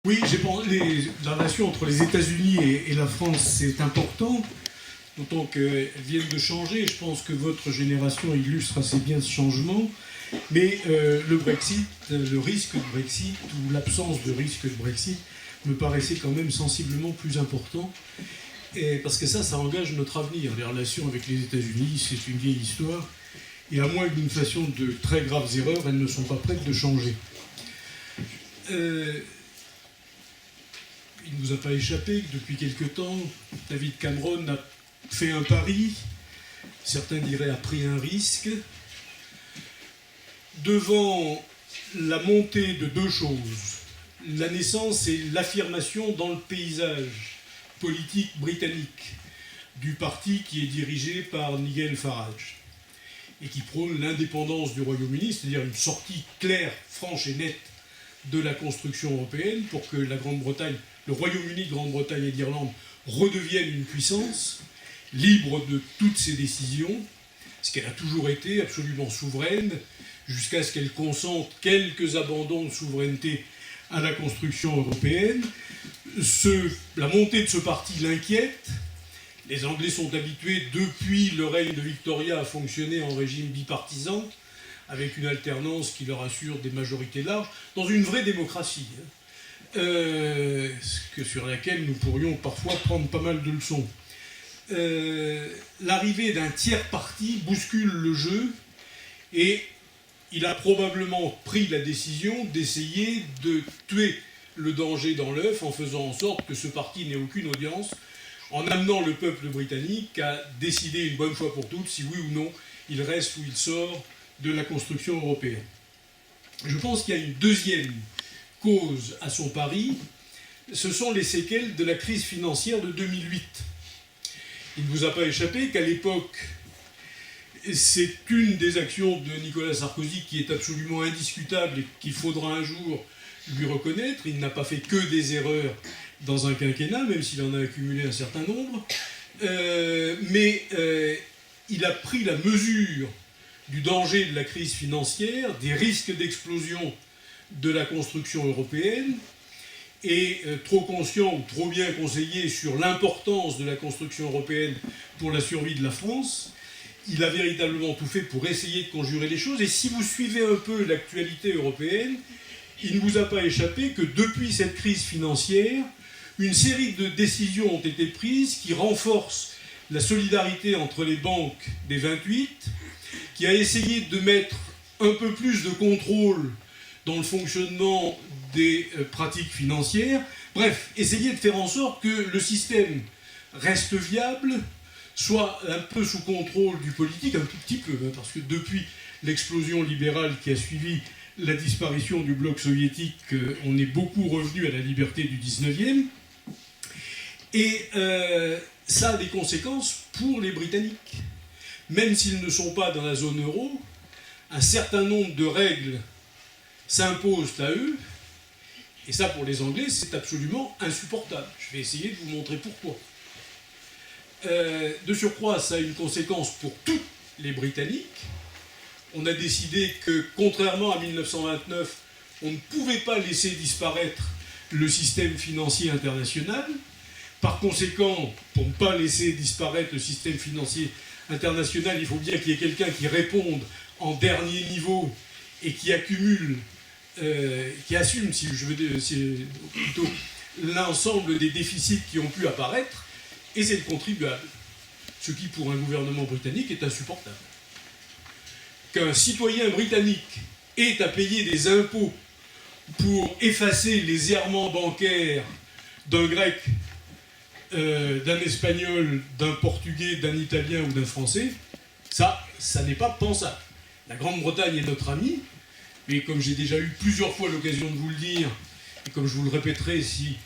Oui, la relation entre les États-Unis et la France, c'est important, d'autant qu'elles viennent de changer. Je pense que votre génération illustre assez bien ce changement. Mais le Brexit, le risque de Brexit, ou l'absence de risque de Brexit, me paraissait quand même sensiblement plus important. Parce que ça engage notre avenir. Les relations avec les États-Unis, c'est une vieille histoire. Et à moins que nous fassions de très graves erreurs, elles ne sont pas prêtes de changer. Il ne vous a pas échappé que depuis quelque temps, David Cameron a fait un pari, certains diraient a pris un risque, devant la montée de deux choses, la naissance et l'affirmation dans le paysage politique britannique du parti qui est dirigé par Nigel Farage et qui prône l'indépendance du Royaume-Uni, c'est-à-dire une sortie claire, franche et nette de la construction européenne pour que la Grande-Bretagne, le Royaume-Uni de Grande-Bretagne et d'Irlande redevienne une puissance libre de toutes ses décisions, ce qu'elle a toujours été, absolument souveraine, jusqu'à ce qu'elle consente quelques abandons de souveraineté à la construction européenne. La montée de ce parti l'inquiète. Les Anglais sont habitués, depuis le règne de Victoria, à fonctionner en régime bipartisan, avec une alternance qui leur assure des majorités larges, dans une vraie démocratie, sur laquelle nous pourrions parfois prendre pas mal de leçons. L'arrivée d'un tiers parti bouscule le jeu, et il a probablement pris la décision d'essayer de tuer le danger dans l'œuf en faisant en sorte que ce parti n'ait aucune audience, en amenant le peuple britannique à décider une bonne fois pour toutes si oui ou non il reste ou il sort de la construction européenne. Je pense qu'il y a une deuxième cause à son pari, ce sont les séquelles de la crise financière de 2008. Il ne vous a pas échappé qu'à l'époque, c'est une des actions de Nicolas Sarkozy qui est absolument indiscutable et qu'il faudra un jour lui reconnaître. Il n'a pas fait que des erreurs dans un quinquennat, même s'il en a accumulé un certain nombre. Mais il a pris la mesure du danger de la crise financière, des risques d'explosion de la construction européenne, et trop conscient ou trop bien conseillé sur l'importance de la construction européenne pour la survie de la France, il a véritablement tout fait pour essayer de conjurer les choses. Et si vous suivez un peu l'actualité européenne, il ne vous a pas échappé que depuis cette crise financière, une série de décisions ont été prises qui renforcent la solidarité entre les banques des 28, qui a essayé de mettre un peu plus de contrôle dans le fonctionnement des pratiques financières. Bref, essayer de faire en sorte que le système reste viable, soit un peu sous contrôle du politique, un tout petit peu, parce que depuis l'explosion libérale qui a suivi la disparition du bloc soviétique, on est beaucoup revenu à la liberté du 19e. Et ça a des conséquences pour les Britanniques. Même s'ils ne sont pas dans la zone euro, un certain nombre de règles s'imposent à eux. Et ça, pour les Anglais, c'est absolument insupportable. Je vais essayer de vous montrer pourquoi. De surcroît, ça a une conséquence pour tous les Britanniques. On a décidé que, contrairement à 1929, on ne pouvait pas laisser disparaître le système financier international. Par conséquent, pour ne pas laisser disparaître le système financier international, il faut bien qu'il y ait quelqu'un qui réponde en dernier niveau et qui accumule, qui assume, si je veux dire, plutôt l'ensemble des déficits qui ont pu apparaître, et c'est le contribuable. Ce qui, pour un gouvernement britannique, est insupportable. Qu'un citoyen britannique ait à payer des impôts pour effacer les errements bancaires d'un Grec, d'un Espagnol, d'un Portugais, d'un Italien ou d'un Français, ça n'est pas pensable. La Grande-Bretagne est notre amie, mais comme j'ai déjà eu plusieurs fois l'occasion de vous le dire, et comme je vous le répéterai si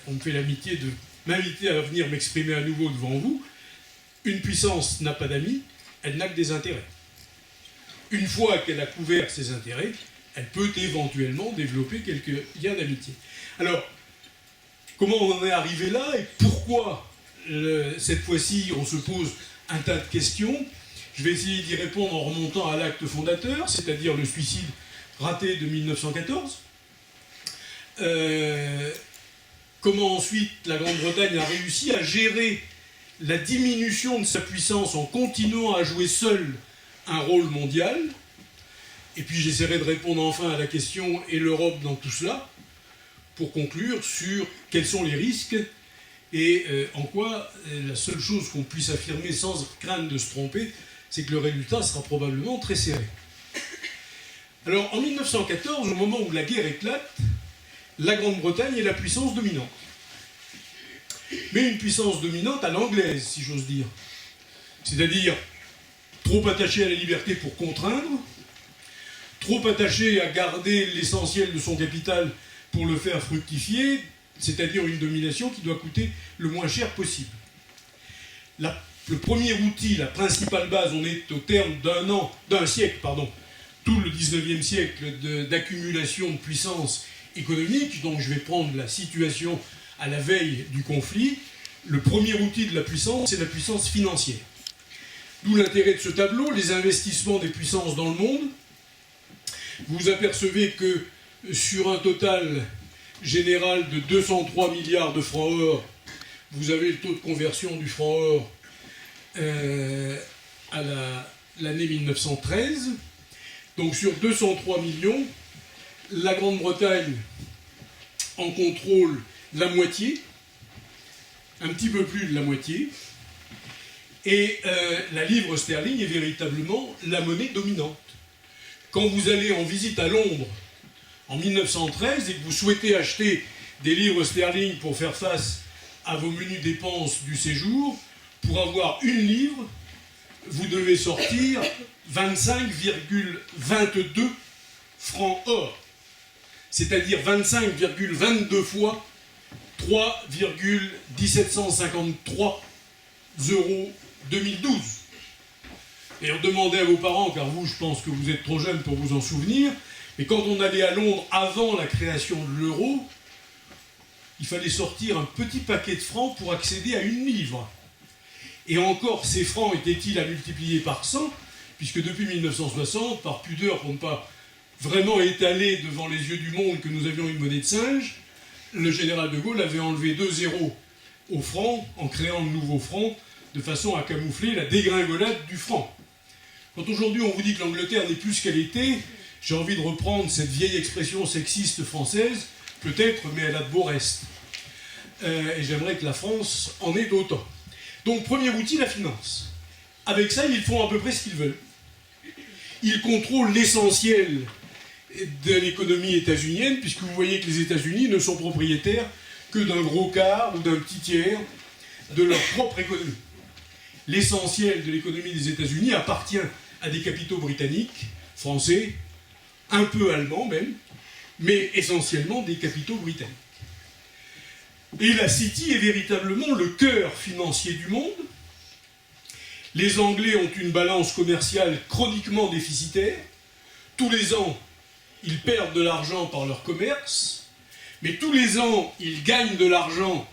on me fait l'amitié de m'inviter à venir m'exprimer à nouveau devant vous, une puissance n'a pas d'amis, elle n'a que des intérêts. Une fois qu'elle a couvert ses intérêts, elle peut éventuellement développer quelques liens d'amitié. Alors, comment on en est arrivé là et pourquoi cette fois-ci on se pose un tas de questions? Je vais essayer d'y répondre en remontant à l'acte fondateur, c'est-à-dire le suicide raté de 1914. comment ensuite la Grande-Bretagne a réussi à gérer la diminution de sa puissance en continuant à jouer seule un rôle mondial. Et puis j'essaierai de répondre enfin à la question « et l'Europe dans tout cela ?» pour conclure sur quels sont les risques et en quoi la seule chose qu'on puisse affirmer sans crainte de se tromper, c'est que le résultat sera probablement très serré. Alors en 1914, au moment où la guerre éclate, la Grande-Bretagne est la puissance dominante. Mais une puissance dominante à l'anglaise, si j'ose dire. C'est-à-dire trop attachée à la liberté pour contraindre, trop attachée à garder l'essentiel de son capital pour le faire fructifier, c'est-à-dire une domination qui doit coûter le moins cher possible. Le premier outil, la principale base, on est au terme d'un siècle, tout le 19e siècle d'accumulation de puissance économique, donc je vais prendre la situation à la veille du conflit. Le premier outil de la puissance, c'est la puissance financière. D'où l'intérêt de ce tableau, les investissements des puissances dans le monde. Vous apercevez que sur un total général de 203 milliards de francs or, vous avez le taux de conversion du franc or à l'année 1913. Donc sur 203 millions, la Grande-Bretagne en contrôle la moitié, un petit peu plus de la moitié, et la livre sterling est véritablement la monnaie dominante. Quand vous allez en visite à Londres en 1913 et que vous souhaitez acheter des livres sterling pour faire face à vos menues dépenses du séjour, pour avoir une livre, vous devez sortir 25,22 francs or, c'est-à-dire 25,22 fois 3,1753 euros 2012. Et demandez à vos parents, car vous, je pense que vous êtes trop jeunes pour vous en souvenir, mais quand on allait à Londres avant la création de l'euro, il fallait sortir un petit paquet de francs pour accéder à une livre. Et encore, ces francs étaient-ils à multiplier par 100, puisque depuis 1960, par pudeur pour ne pas vraiment étaler devant les yeux du monde que nous avions une monnaie de singe, le général de Gaulle avait enlevé 2 zéros au franc en créant le nouveau franc, de façon à camoufler la dégringolade du franc. Quand aujourd'hui on vous dit que l'Angleterre n'est plus ce qu'elle était, j'ai envie de reprendre cette vieille expression sexiste française, peut-être, mais elle a de beaux restes. Et j'aimerais que la France en ait d'autant. Donc, premier outil, la finance. Avec ça, ils font à peu près ce qu'ils veulent. Ils contrôlent l'essentiel de l'économie états-unienne, puisque vous voyez que les États-Unis ne sont propriétaires que d'un gros quart ou d'un petit tiers de leur propre économie. L'essentiel de l'économie des États-Unis appartient à des capitaux britanniques, français, un peu allemands même, mais essentiellement des capitaux britanniques. Et la City est véritablement le cœur financier du monde. Les Anglais ont une balance commerciale chroniquement déficitaire. Tous les ans, ils perdent de l'argent par leur commerce, mais tous les ans, ils gagnent de l'argent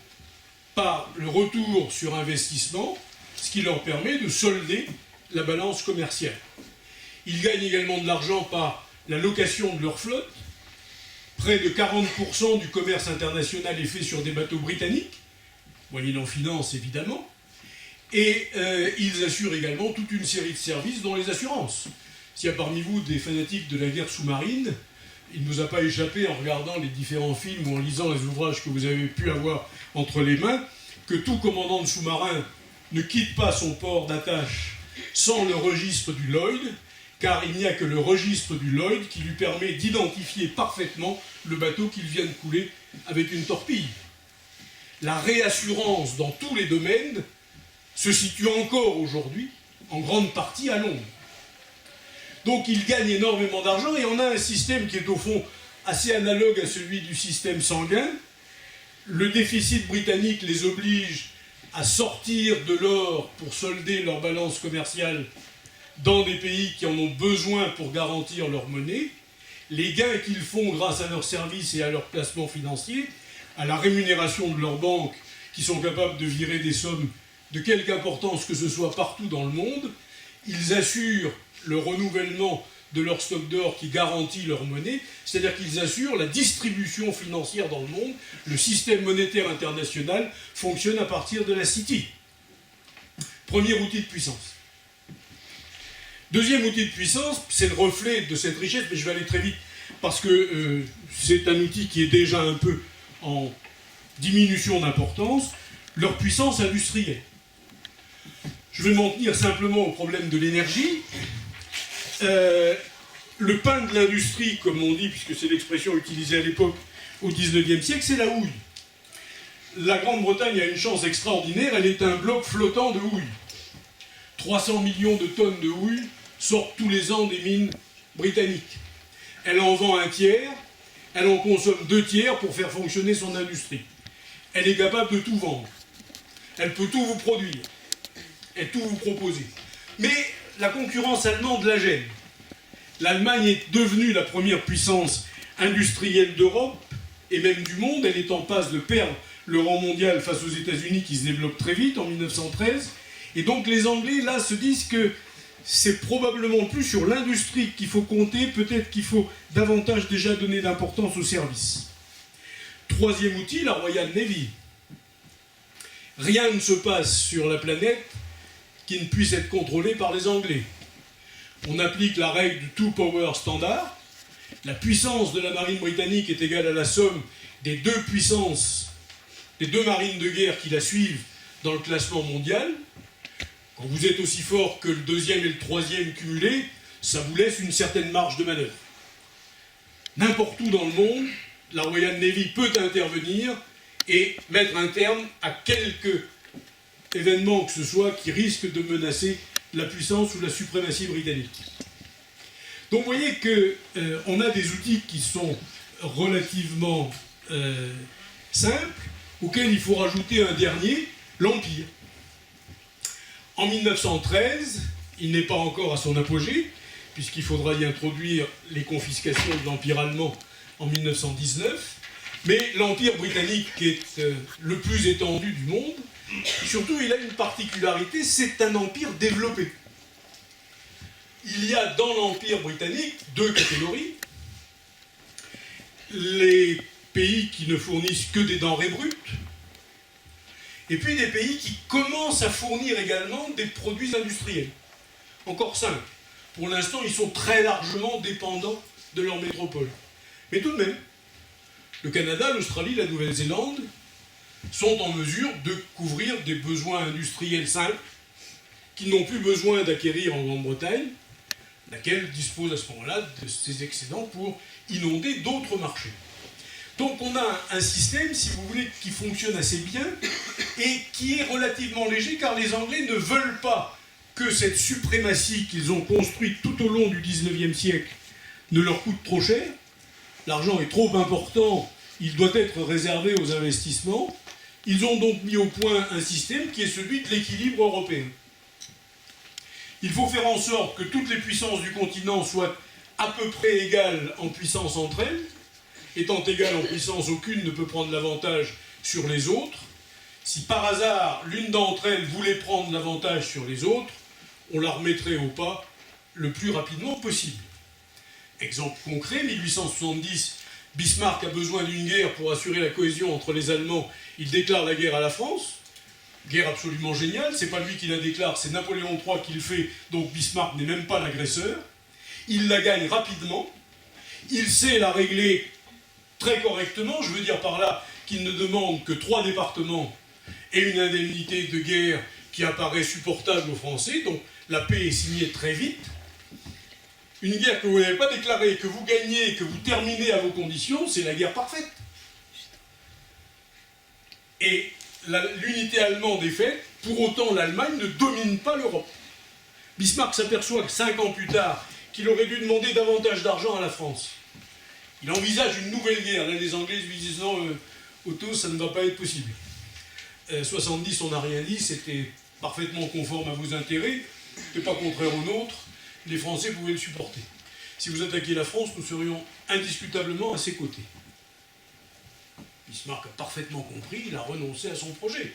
par le retour sur investissement, ce qui leur permet de solder la balance commerciale. Ils gagnent également de l'argent par la location de leur flotte. Près de 40% du commerce international est fait sur des bateaux britanniques, moyennant finance évidemment, et ils assurent également toute une série de services, dont les assurances. S'il y a parmi vous des fanatiques de la guerre sous-marine, il ne nous a pas échappé en regardant les différents films ou en lisant les ouvrages que vous avez pu avoir entre les mains, que tout commandant de sous-marin ne quitte pas son port d'attache sans le registre du Lloyd, car il n'y a que le registre du Lloyd qui lui permet d'identifier parfaitement le bateau qu'il vient de couler avec une torpille. La réassurance dans tous les domaines se situe encore aujourd'hui, en grande partie à Londres. Donc ils gagnent énormément d'argent et on a un système qui est au fond assez analogue à celui du système sanguin. Le déficit britannique les oblige à sortir de l'or pour solder leur balance commerciale dans des pays qui en ont besoin pour garantir leur monnaie, les gains qu'ils font grâce à leurs services et à leurs placements financiers, à la rémunération de leurs banques qui sont capables de virer des sommes de quelque importance que ce soit partout dans le monde, ils assurent le renouvellement de leur stock d'or qui garantit leur monnaie, c'est-à-dire qu'ils assurent la distribution financière dans le monde. Le système monétaire international fonctionne à partir de la City. Premier outil de puissance. Deuxième outil de puissance, c'est le reflet de cette richesse, mais je vais aller très vite, parce que c'est un outil qui est déjà un peu en diminution d'importance, leur puissance industrielle. Je vais m'en tenir simplement au problème de l'énergie. Le pain de l'industrie, comme on dit, puisque c'est l'expression utilisée à l'époque au XIXe siècle, c'est la houille. La Grande-Bretagne a une chance extraordinaire, elle est un bloc flottant de houille. 300 millions de tonnes de houille sortent tous les ans des mines britanniques. Elle en vend un tiers, elle en consomme 2 tiers pour faire fonctionner son industrie. Elle est capable de tout vendre. Elle peut tout vous produire et tout vous proposer. Mais la concurrence allemande la gêne. L'Allemagne est devenue la première puissance industrielle d'Europe et même du monde. Elle est en passe de perdre le rang mondial face aux États-Unis qui se développent très vite en 1913. Et donc les Anglais, là, se disent que c'est probablement plus sur l'industrie qu'il faut compter, peut-être qu'il faut davantage déjà donner d'importance aux services. Troisième outil, la Royal Navy. Rien ne se passe sur la planète qui ne puisse être contrôlé par les Anglais. On applique la règle du two power standard. La puissance de la marine britannique est égale à la somme des 2 puissances, des 2 marines de guerre qui la suivent dans le classement mondial. Quand vous êtes aussi fort que le 2e et le 3e cumulés, ça vous laisse une certaine marge de manœuvre. N'importe où dans le monde, la Royal Navy peut intervenir et mettre un terme à quelque événement que ce soit qui risque de menacer la puissance ou la suprématie britannique. Donc vous voyez qu'on a des outils qui sont relativement simples, auxquels il faut rajouter un dernier, l'Empire. En 1913, il n'est pas encore à son apogée, puisqu'il faudra y introduire les confiscations de l'Empire allemand en 1919, mais l'Empire britannique est le plus étendu du monde. Surtout, il a une particularité, c'est un empire développé. Il y a dans l'Empire britannique 2 catégories. Les pays qui ne fournissent que des denrées brutes, et puis des pays qui commencent à fournir également des produits industriels. Encore 5. Pour l'instant, ils sont très largement dépendants de leur métropole. Mais tout de même, le Canada, l'Australie, la Nouvelle-Zélande sont en mesure de couvrir des besoins industriels simples qu'ils n'ont plus besoin d'acquérir en Grande-Bretagne, laquelle dispose à ce moment-là de ses excédents pour inonder d'autres marchés. Donc on a un système, si vous voulez, qui fonctionne assez bien et qui est relativement léger, car les Anglais ne veulent pas que cette suprématie qu'ils ont construite tout au long du XIXe siècle ne leur coûte trop cher. L'argent est trop important, il doit être réservé aux investissements. Ils ont donc mis au point un système qui est celui de l'équilibre européen. Il faut faire en sorte que toutes les puissances du continent soient à peu près égales en puissance entre elles. Étant égales en puissance, aucune ne peut prendre l'avantage sur les autres. Si par hasard l'une d'entre elles voulait prendre l'avantage sur les autres, on la remettrait au pas le plus rapidement possible. Exemple concret, 1870, Bismarck a besoin d'une guerre pour assurer la cohésion entre les Allemands. Il déclare la guerre à la France. Guerre absolument géniale. C'est pas lui qui la déclare, c'est Napoléon III qui le fait. Donc Bismarck n'est même pas l'agresseur. Il la gagne rapidement. Il sait la régler très correctement. Je veux dire par là qu'il ne demande que 3 départements et une indemnité de guerre qui apparaît supportable aux Français. Donc la paix est signée très vite. Une guerre que vous n'avez pas déclarée, que vous gagnez, que vous terminez à vos conditions, c'est la guerre parfaite. Et l'unité allemande est faite, pour autant l'Allemagne ne domine pas l'Europe. Bismarck s'aperçoit que 5 ans plus tard, qu'il aurait dû demander davantage d'argent à la France. Il envisage une nouvelle guerre. Là, les Anglais lui disent non, Otto, ça ne va pas être possible. 70, on n'a rien dit, c'était parfaitement conforme à vos intérêts, c'était pas contraire aux nôtres. Les Français pouvaient le supporter. Si vous attaquiez la France, nous serions indiscutablement à ses côtés. Bismarck a parfaitement compris, il a renoncé à son projet.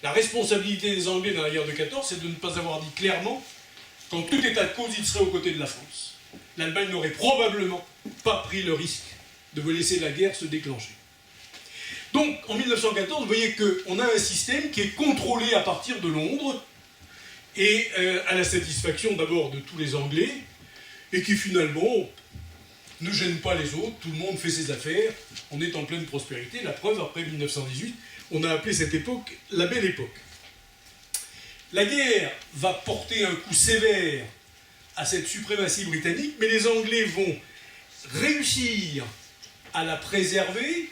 La responsabilité des Anglais dans la guerre de 14, c'est de ne pas avoir dit clairement qu'en tout état de cause, ils seraient aux côtés de la France. l'Allemagne n'aurait probablement pas pris le risque de laisser la guerre se déclencher. Donc, en 1914, vous voyez qu'on a un système qui est contrôlé à partir de Londres, et à la satisfaction d'abord de tous les Anglais, et qui finalement ne gêne pas les autres, tout le monde fait ses affaires, on est en pleine prospérité. La preuve, après 1918, on a appelé cette époque la Belle Époque. La guerre va porter un coup sévère à cette suprématie britannique, mais les Anglais vont réussir à la préserver.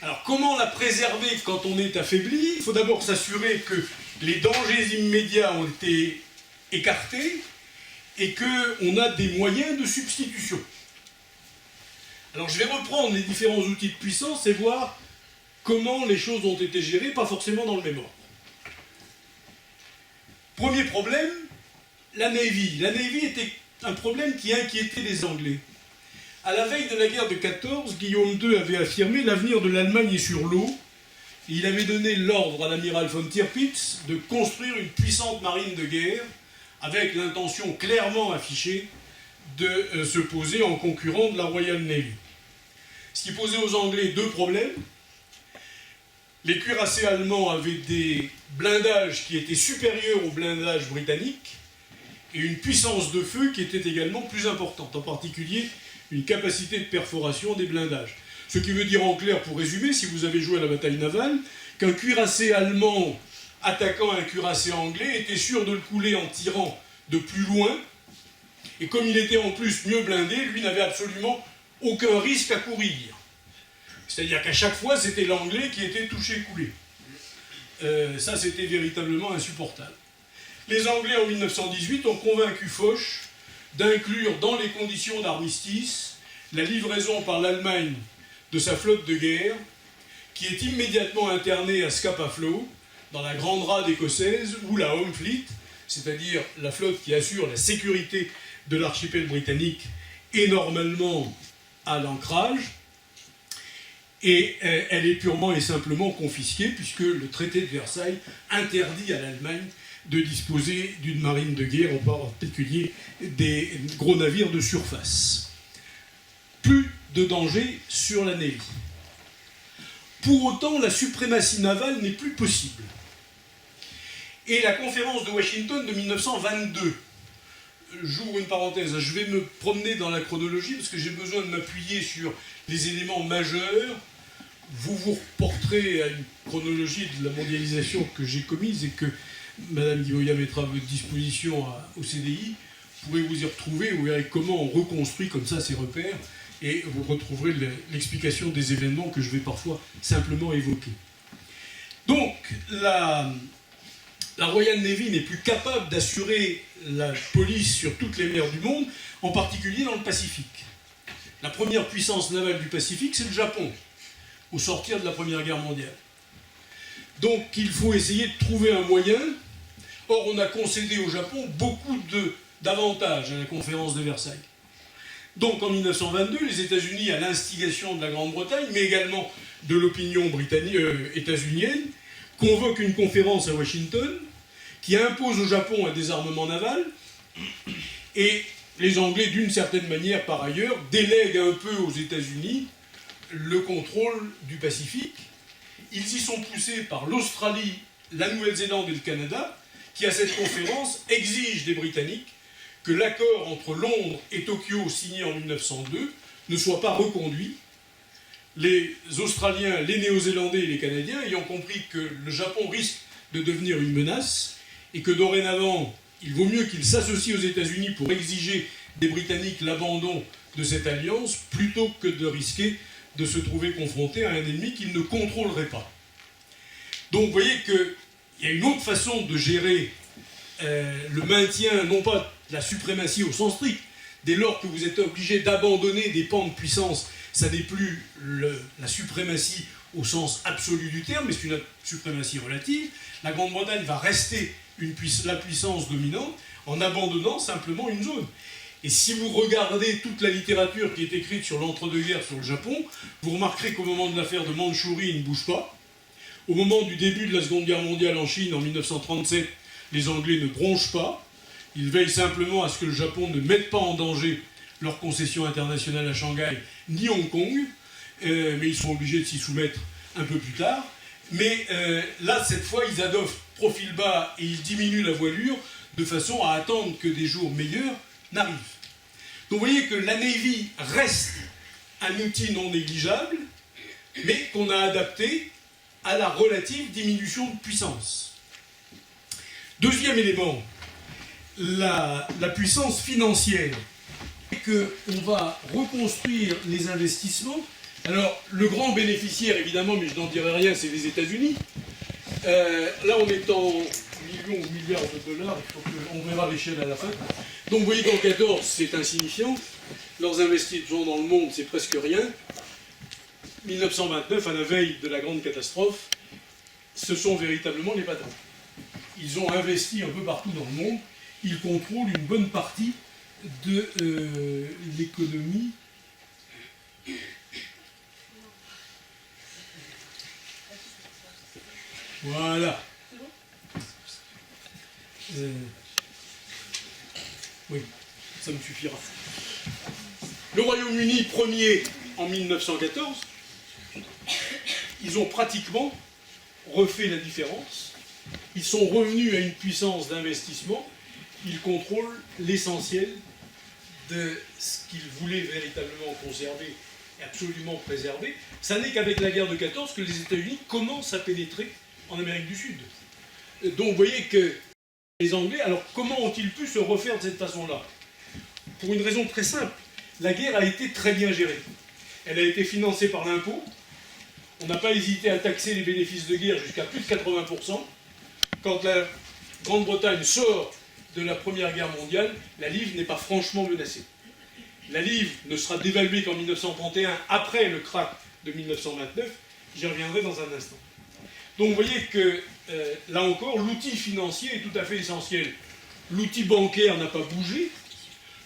Alors comment la préserver quand on est affaibli? Il faut d'abord s'assurer que les dangers immédiats ont été écartés et qu'on a des moyens de substitution. Alors je vais reprendre les différents outils de puissance et voir comment les choses ont été gérées, pas forcément dans le même ordre. Premier problème, la Navy. La Navy était un problème qui inquiétait les Anglais. À la veille de la guerre de 14, Guillaume II avait affirmé « L'avenir de l'Allemagne est sur l'eau ». Il avait donné l'ordre à l'amiral von Tirpitz de construire une puissante marine de guerre avec l'intention clairement affichée de se poser en concurrent de la Royal Navy. Ce qui posait aux Anglais deux problèmes. Les cuirassés allemands avaient des blindages qui étaient supérieurs aux blindages britanniques et une puissance de feu qui était également plus importante, en particulier une capacité de perforation des blindages. Ce qui veut dire en clair, pour résumer, si vous avez joué à la bataille navale, qu'un cuirassé allemand attaquant un cuirassé anglais était sûr de le couler en tirant de plus loin, et comme il était en plus mieux blindé, lui n'avait absolument aucun risque à courir. C'est-à-dire qu'à chaque fois, c'était l'anglais qui était touché, coulé. Ça, c'était véritablement insupportable. Les Anglais, en 1918, ont convaincu Foch d'inclure dans les conditions d'armistice la livraison par l'Allemagne de sa flotte de guerre, qui est immédiatement internée à Scapa Flow, dans la grande rade écossaise, ou la Home Fleet, c'est-à-dire la flotte qui assure la sécurité de l'archipel britannique, et normalement à l'ancrage, et elle est purement et simplement confisquée, puisque le traité de Versailles interdit à l'Allemagne de disposer d'une marine de guerre, en particulier des gros navires de surface. Plus de danger sur la Navy. Pour autant, la suprématie navale n'est plus possible. Et la conférence de Washington de 1922, j'ouvre une parenthèse, je vais me promener dans la chronologie parce que j'ai besoin de m'appuyer sur les éléments majeurs. Vous vous reporterez à une chronologie de la mondialisation que j'ai commise et que Madame Guiboya mettra à votre disposition au CDI. Vous pourrez vous y retrouver, vous verrez comment on reconstruit comme ça ces repères et vous retrouverez l'explication des événements que je vais parfois simplement évoquer. Donc, la Royal Navy n'est plus capable d'assurer la police sur toutes les mers du monde, en particulier dans le Pacifique. La première puissance navale du Pacifique, c'est le Japon, au sortir de la Première Guerre mondiale. Donc il faut essayer de trouver un moyen. Or, on a concédé au Japon beaucoup d'avantages à la conférence de Versailles. Donc en 1922, les États-Unis, à l'instigation de la Grande-Bretagne, mais également de l'opinion états-unienne, convoquent une conférence à Washington qui impose au Japon un désarmement naval, et les Anglais, d'une certaine manière par ailleurs, délèguent un peu aux États-Unis le contrôle du Pacifique. Ils y sont poussés par l'Australie, la Nouvelle-Zélande et le Canada, qui à cette conférence exigent des Britanniques que l'accord entre Londres et Tokyo signé en 1902 ne soit pas reconduit. Les Australiens, les Néo-Zélandais et les Canadiens ayant compris que le Japon risque de devenir une menace et que dorénavant, il vaut mieux qu'ils s'associent aux États-Unis pour exiger des Britanniques l'abandon de cette alliance plutôt que de risquer de se trouver confrontés à un ennemi qu'ils ne contrôleraient pas. Donc vous voyez qu'il y a une autre façon de gérer le maintien, non pas de la suprématie au sens strict, dès lors que vous êtes obligé d'abandonner des pans de puissance, ça n'est plus la suprématie au sens absolu du terme, mais c'est une suprématie relative. La Grande-Bretagne va rester la puissance dominante en abandonnant simplement une zone. Et si vous regardez toute la littérature qui est écrite sur l'entre-deux-guerres sur le Japon, vous remarquerez qu'au moment de l'affaire de Mandchourie, il ne bouge pas. Au moment du début de la Seconde Guerre mondiale en Chine, en 1937, les Anglais ne bronchent pas. Ils veillent simplement à ce que le Japon ne mette pas en danger leurs concessions internationales à Shanghai ni Hong Kong, mais ils sont obligés de s'y soumettre un peu plus tard. Mais là, cette fois, ils adoptent profil bas et ils diminuent la voilure de façon à attendre que des jours meilleurs n'arrivent. Donc vous voyez que la Navy reste un outil non négligeable, mais qu'on a adapté à la relative diminution de puissance. Deuxième élément, la puissance financière. Qu'on va reconstruire les investissements. Alors, le grand bénéficiaire, évidemment, mais je n'en dirai rien, c'est les États-Unis. Là, on est en millions ou milliards de dollars, on verra l'échelle à la fin. Donc, vous voyez qu'en 2014, c'est insignifiant. Leurs investissements dans le monde, c'est presque rien. 1929, à la veille de la grande catastrophe, ce sont véritablement les patrons. Ils ont investi un peu partout dans le monde. Ils contrôlent une bonne partie de l'économie. Voilà. Oui, ça me suffira. Le Royaume-Uni, premier en 1914, ils ont pratiquement refait la différence. Ils sont revenus à une puissance d'investissement. Ils contrôlent l'essentiel de ce qu'ils voulaient véritablement conserver et absolument préserver. Ça n'est qu'avec la guerre de 14 que les États-Unis commencent à pénétrer en Amérique du Sud. Donc vous voyez que les Anglais, alors comment ont-ils pu se refaire de cette façon-là? Pour une raison très simple, la guerre a été très bien gérée. Elle a été financée par l'impôt. On n'a pas hésité à taxer les bénéfices de guerre jusqu'à plus de 80%. Quand la Grande-Bretagne sort de la Première Guerre mondiale, la livre n'est pas franchement menacée. La livre ne sera dévaluée qu'en 1931, après le krach de 1929. J'y reviendrai dans un instant. Donc vous voyez que, là encore, l'outil financier est tout à fait essentiel. L'outil bancaire n'a pas bougé,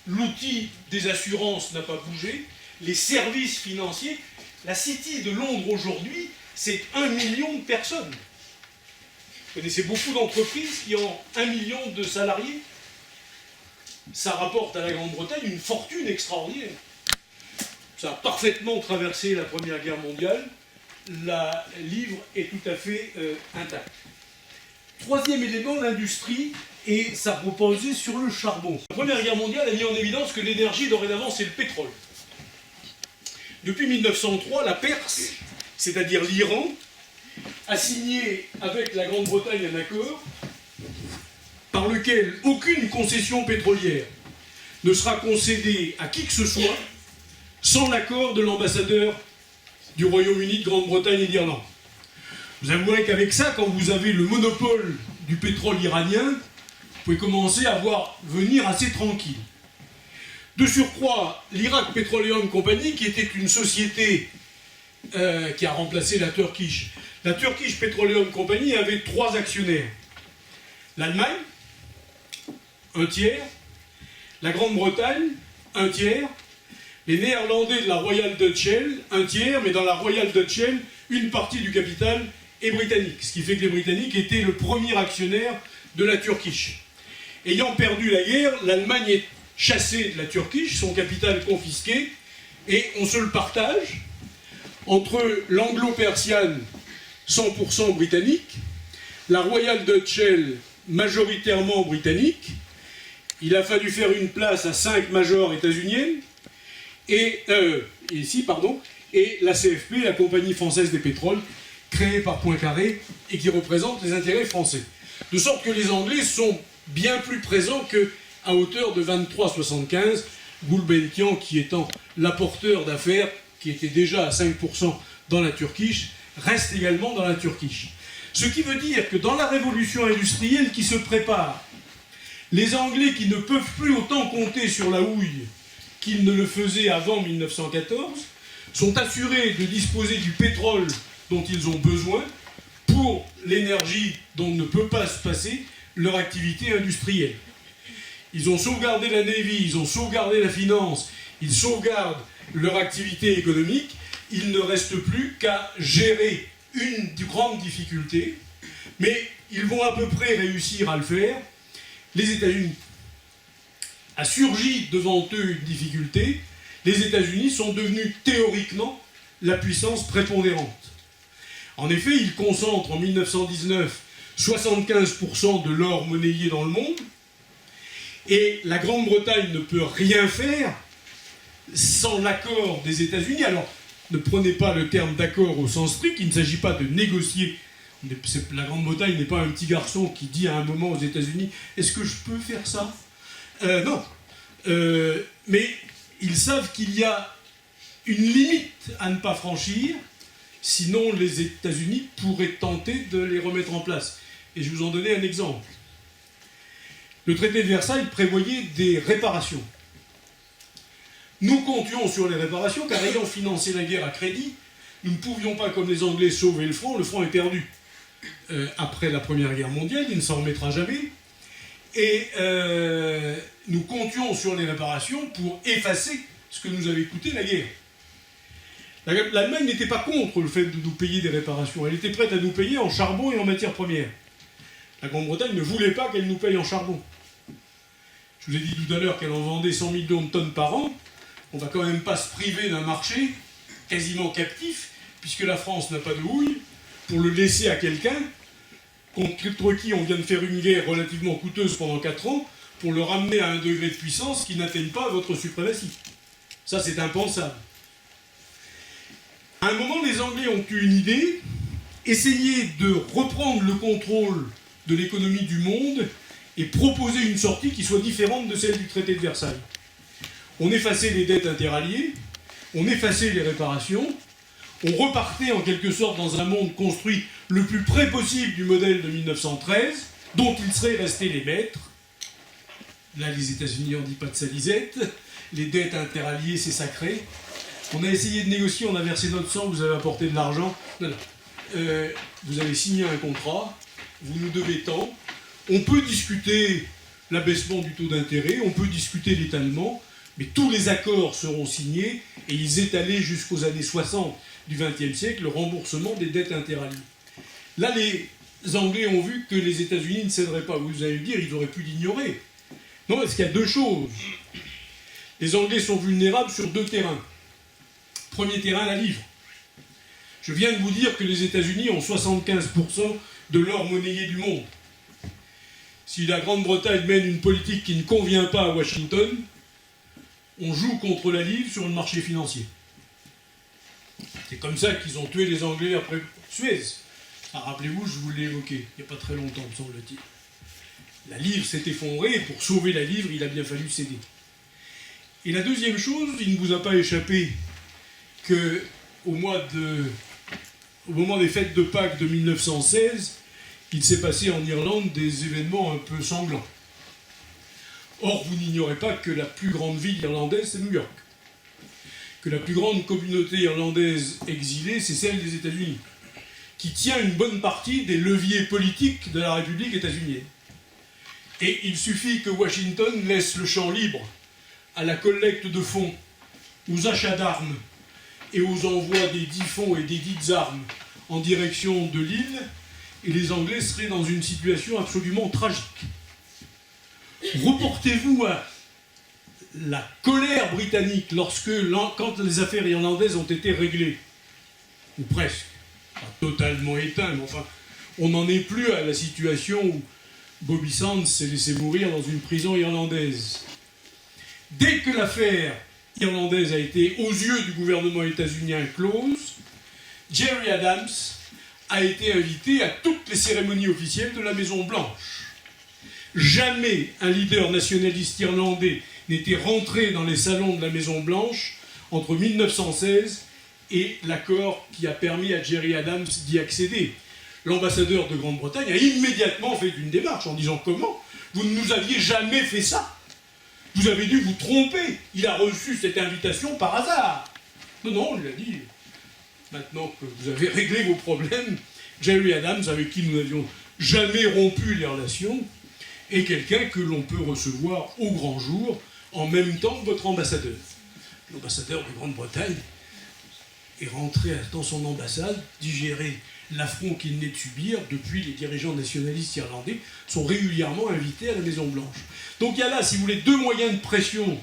l'outil des assurances n'a pas bougé, les services financiers. La City de Londres aujourd'hui, c'est 1 million de personnes. Vous connaissez beaucoup d'entreprises qui ont 1 million de salariés. Ça rapporte à la Grande-Bretagne une fortune extraordinaire. Ça a parfaitement traversé la Première Guerre mondiale. La livre est tout à fait intacte. Troisième élément, l'industrie, et ça reposait sur le charbon. La Première Guerre mondiale a mis en évidence que l'énergie, dorénavant, c'est le pétrole. Depuis 1903, la Perse, c'est-à-dire l'Iran, a signé avec la Grande-Bretagne un accord par lequel aucune concession pétrolière ne sera concédée à qui que ce soit sans l'accord de l'ambassadeur du Royaume-Uni, de Grande-Bretagne et d'Irlande. Vous avouerez qu'avec ça, quand vous avez le monopole du pétrole iranien, vous pouvez commencer à voir venir assez tranquille. De surcroît, l'Iraq Petroleum Company, qui était une société qui a remplacé la Turkish. La Turkish Petroleum Company avait 3 actionnaires. L'Allemagne, 1 tiers. La Grande-Bretagne, 1 tiers. Les Néerlandais de la Royal Dutch Shell, 1 tiers, mais dans la Royal Dutch Shell, une partie du capital est britannique. Ce qui fait que les Britanniques étaient le premier actionnaire de la Turkish. Ayant perdu la guerre, l'Allemagne est chassée de la Turkish, son capital confisqué, et on se le partage entre l'Anglo-Persian 100% britannique, la Royal Dutch Shell majoritairement britannique. Il a fallu faire une place à 5 majors états-uniennes, et la CFP, la Compagnie française des pétroles, créée par Poincaré et qui représente les intérêts français. De sorte que les Anglais sont bien plus présents qu'à hauteur de 23,75, Gulbenkian qui étant l'apporteur d'affaires, qui était déjà à 5% dans la Turkish, reste également dans la Turkish. Ce qui veut dire que dans la révolution industrielle qui se prépare, les Anglais qui ne peuvent plus autant compter sur la houille qu'ils ne le faisaient avant 1914, sont assurés de disposer du pétrole dont ils ont besoin pour l'énergie dont ne peut pas se passer leur activité industrielle. Ils ont sauvegardé la Navy, ils ont sauvegardé la finance, ils sauvegardent leur activité économique, il ne reste plus qu'à gérer une grande difficulté, mais ils vont à peu près réussir à le faire, les États-Unis. a surgi devant eux une difficulté, les États-Unis sont devenus théoriquement la puissance prépondérante. En effet, ils concentrent en 1919 75% de l'or monnayé dans le monde, et la Grande-Bretagne ne peut rien faire sans l'accord des États-Unis. Alors, ne prenez pas le terme d'accord au sens strict, il ne s'agit pas de négocier. La Grande-Bretagne n'est pas un petit garçon qui dit à un moment aux États-Unis « Est-ce que je peux faire ça ?» Non. Mais ils savent qu'il y a une limite à ne pas franchir, sinon les États-Unis pourraient tenter de les remettre en place. Et je vais vous en donner un exemple. Le traité de Versailles prévoyait des réparations. Nous comptions sur les réparations, car ayant financé la guerre à crédit, nous ne pouvions pas, comme les Anglais, sauver le franc est perdu. Après la Première Guerre mondiale, il ne s'en remettra jamais. Et nous comptions sur les réparations pour effacer ce que nous avait coûté la guerre. L'Allemagne n'était pas contre le fait de nous payer des réparations. Elle était prête à nous payer en charbon et en matières premières. La Grande-Bretagne ne voulait pas qu'elle nous paye en charbon. Je vous ai dit tout à l'heure qu'elle en vendait 100 millions de tonnes par an. On ne va quand même pas se priver d'un marché quasiment captif, puisque la France n'a pas de houille, pour le laisser à quelqu'un contre qui on vient de faire une guerre relativement coûteuse pendant 4 ans, pour le ramener à un degré de puissance qui n'atteigne pas votre suprématie. Ça, c'est impensable. À un moment, les Anglais ont eu une idée, essayer de reprendre le contrôle de l'économie du monde et proposer une sortie qui soit différente de celle du traité de Versailles. On effaçait les dettes interalliées, on effaçait les réparations, on repartait en quelque sorte dans un monde construit le plus près possible du modèle de 1913, dont ils seraient restés les maîtres. Là, les États-Unis n'en disent pas de salisette, les dettes interalliées, c'est sacré. On a essayé de négocier, on a versé notre sang, vous avez apporté de l'argent. Non, non. Vous avez signé un contrat, vous nous devez tant. On peut discuter l'abaissement du taux d'intérêt, on peut discuter l'étalement, mais tous les accords seront signés et ils étalaient jusqu'aux années 60 du XXe siècle le remboursement des dettes interalliées. Là, les Anglais ont vu que les États-Unis ne céderaient pas. Vous allez me dire, ils auraient pu l'ignorer. Non, parce qu'il y a deux choses. Les Anglais sont vulnérables sur deux terrains. Premier terrain, la livre. Je viens de vous dire que les États-Unis ont 75% de l'or monnayé du monde. Si la Grande-Bretagne mène une politique qui ne convient pas à Washington, on joue contre la livre sur le marché financier. C'est comme ça qu'ils ont tué les Anglais après Suez. Ah, rappelez-vous, je vous l'ai évoqué, il n'y a pas très longtemps, me semble-t-il. La livre s'est effondrée, et pour sauver la livre, il a bien fallu céder. Et la deuxième chose, il ne vous a pas échappé qu'au moment des fêtes de Pâques de 1916, il s'est passé en Irlande des événements un peu sanglants. Or, vous n'ignorez pas que la plus grande ville irlandaise, c'est New York. Que la plus grande communauté irlandaise exilée, c'est celle des États-Unis, qui tient une bonne partie des leviers politiques de la République états-unienne. Et il suffit que Washington laisse le champ libre à la collecte de fonds, aux achats d'armes et aux envois des dits fonds et des dites armes en direction de l'île, et les Anglais seraient dans une situation absolument tragique. Reportez-vous à la colère britannique quand les affaires irlandaises ont été réglées, ou presque, pas totalement éteintes, mais enfin, on n'en est plus à la situation où Bobby Sands s'est laissé mourir dans une prison irlandaise. Dès que l'affaire irlandaise a été, aux yeux du gouvernement états-unien, close, Gerry Adams a été invité à toutes les cérémonies officielles de la Maison-Blanche. Jamais un leader nationaliste irlandais n'était rentré dans les salons de la Maison-Blanche entre 1916 et l'accord qui a permis à Gerry Adams d'y accéder. L'ambassadeur de Grande-Bretagne a immédiatement fait une démarche en disant « Comment ? Vous ne nous aviez jamais fait ça ? Vous avez dû vous tromper. Il a reçu cette invitation par hasard. » Non, non, on lui a dit « Maintenant que vous avez réglé vos problèmes, Gerry Adams, avec qui nous n'avions jamais rompu les relations, est quelqu'un que l'on peut recevoir au grand jour en même temps que votre ambassadeur. » L'ambassadeur de Grande-Bretagne est rentré dans son ambassade, digérer l'affront qu'il n'est de subir depuis les dirigeants nationalistes irlandais sont régulièrement invités à la Maison-Blanche. Donc il y a là, si vous voulez, deux moyens de pression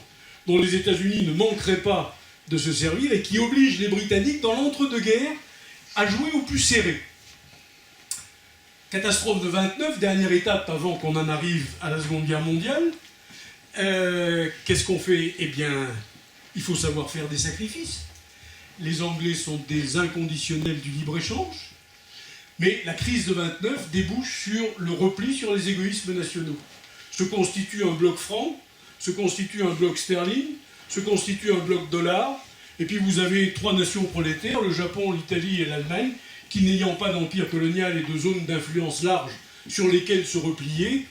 dont les États-Unis ne manqueraient pas de se servir et qui obligent les Britanniques, dans l'entre-deux-guerres, à jouer au plus serré. Catastrophe de 29, dernière étape avant qu'on en arrive à la Seconde Guerre mondiale. Qu'est-ce qu'on fait? Eh bien, il faut savoir faire des sacrifices. Les Anglais sont des inconditionnels du libre-échange, mais la crise de 29 débouche sur le repli sur les égoïsmes nationaux. Se constitue un bloc franc, se constitue un bloc sterling, se constitue un bloc dollar, et puis vous avez trois nations prolétaires, le Japon, l'Italie et l'Allemagne, qui n'ayant pas d'empire colonial et de zones d'influence larges sur lesquelles se replier,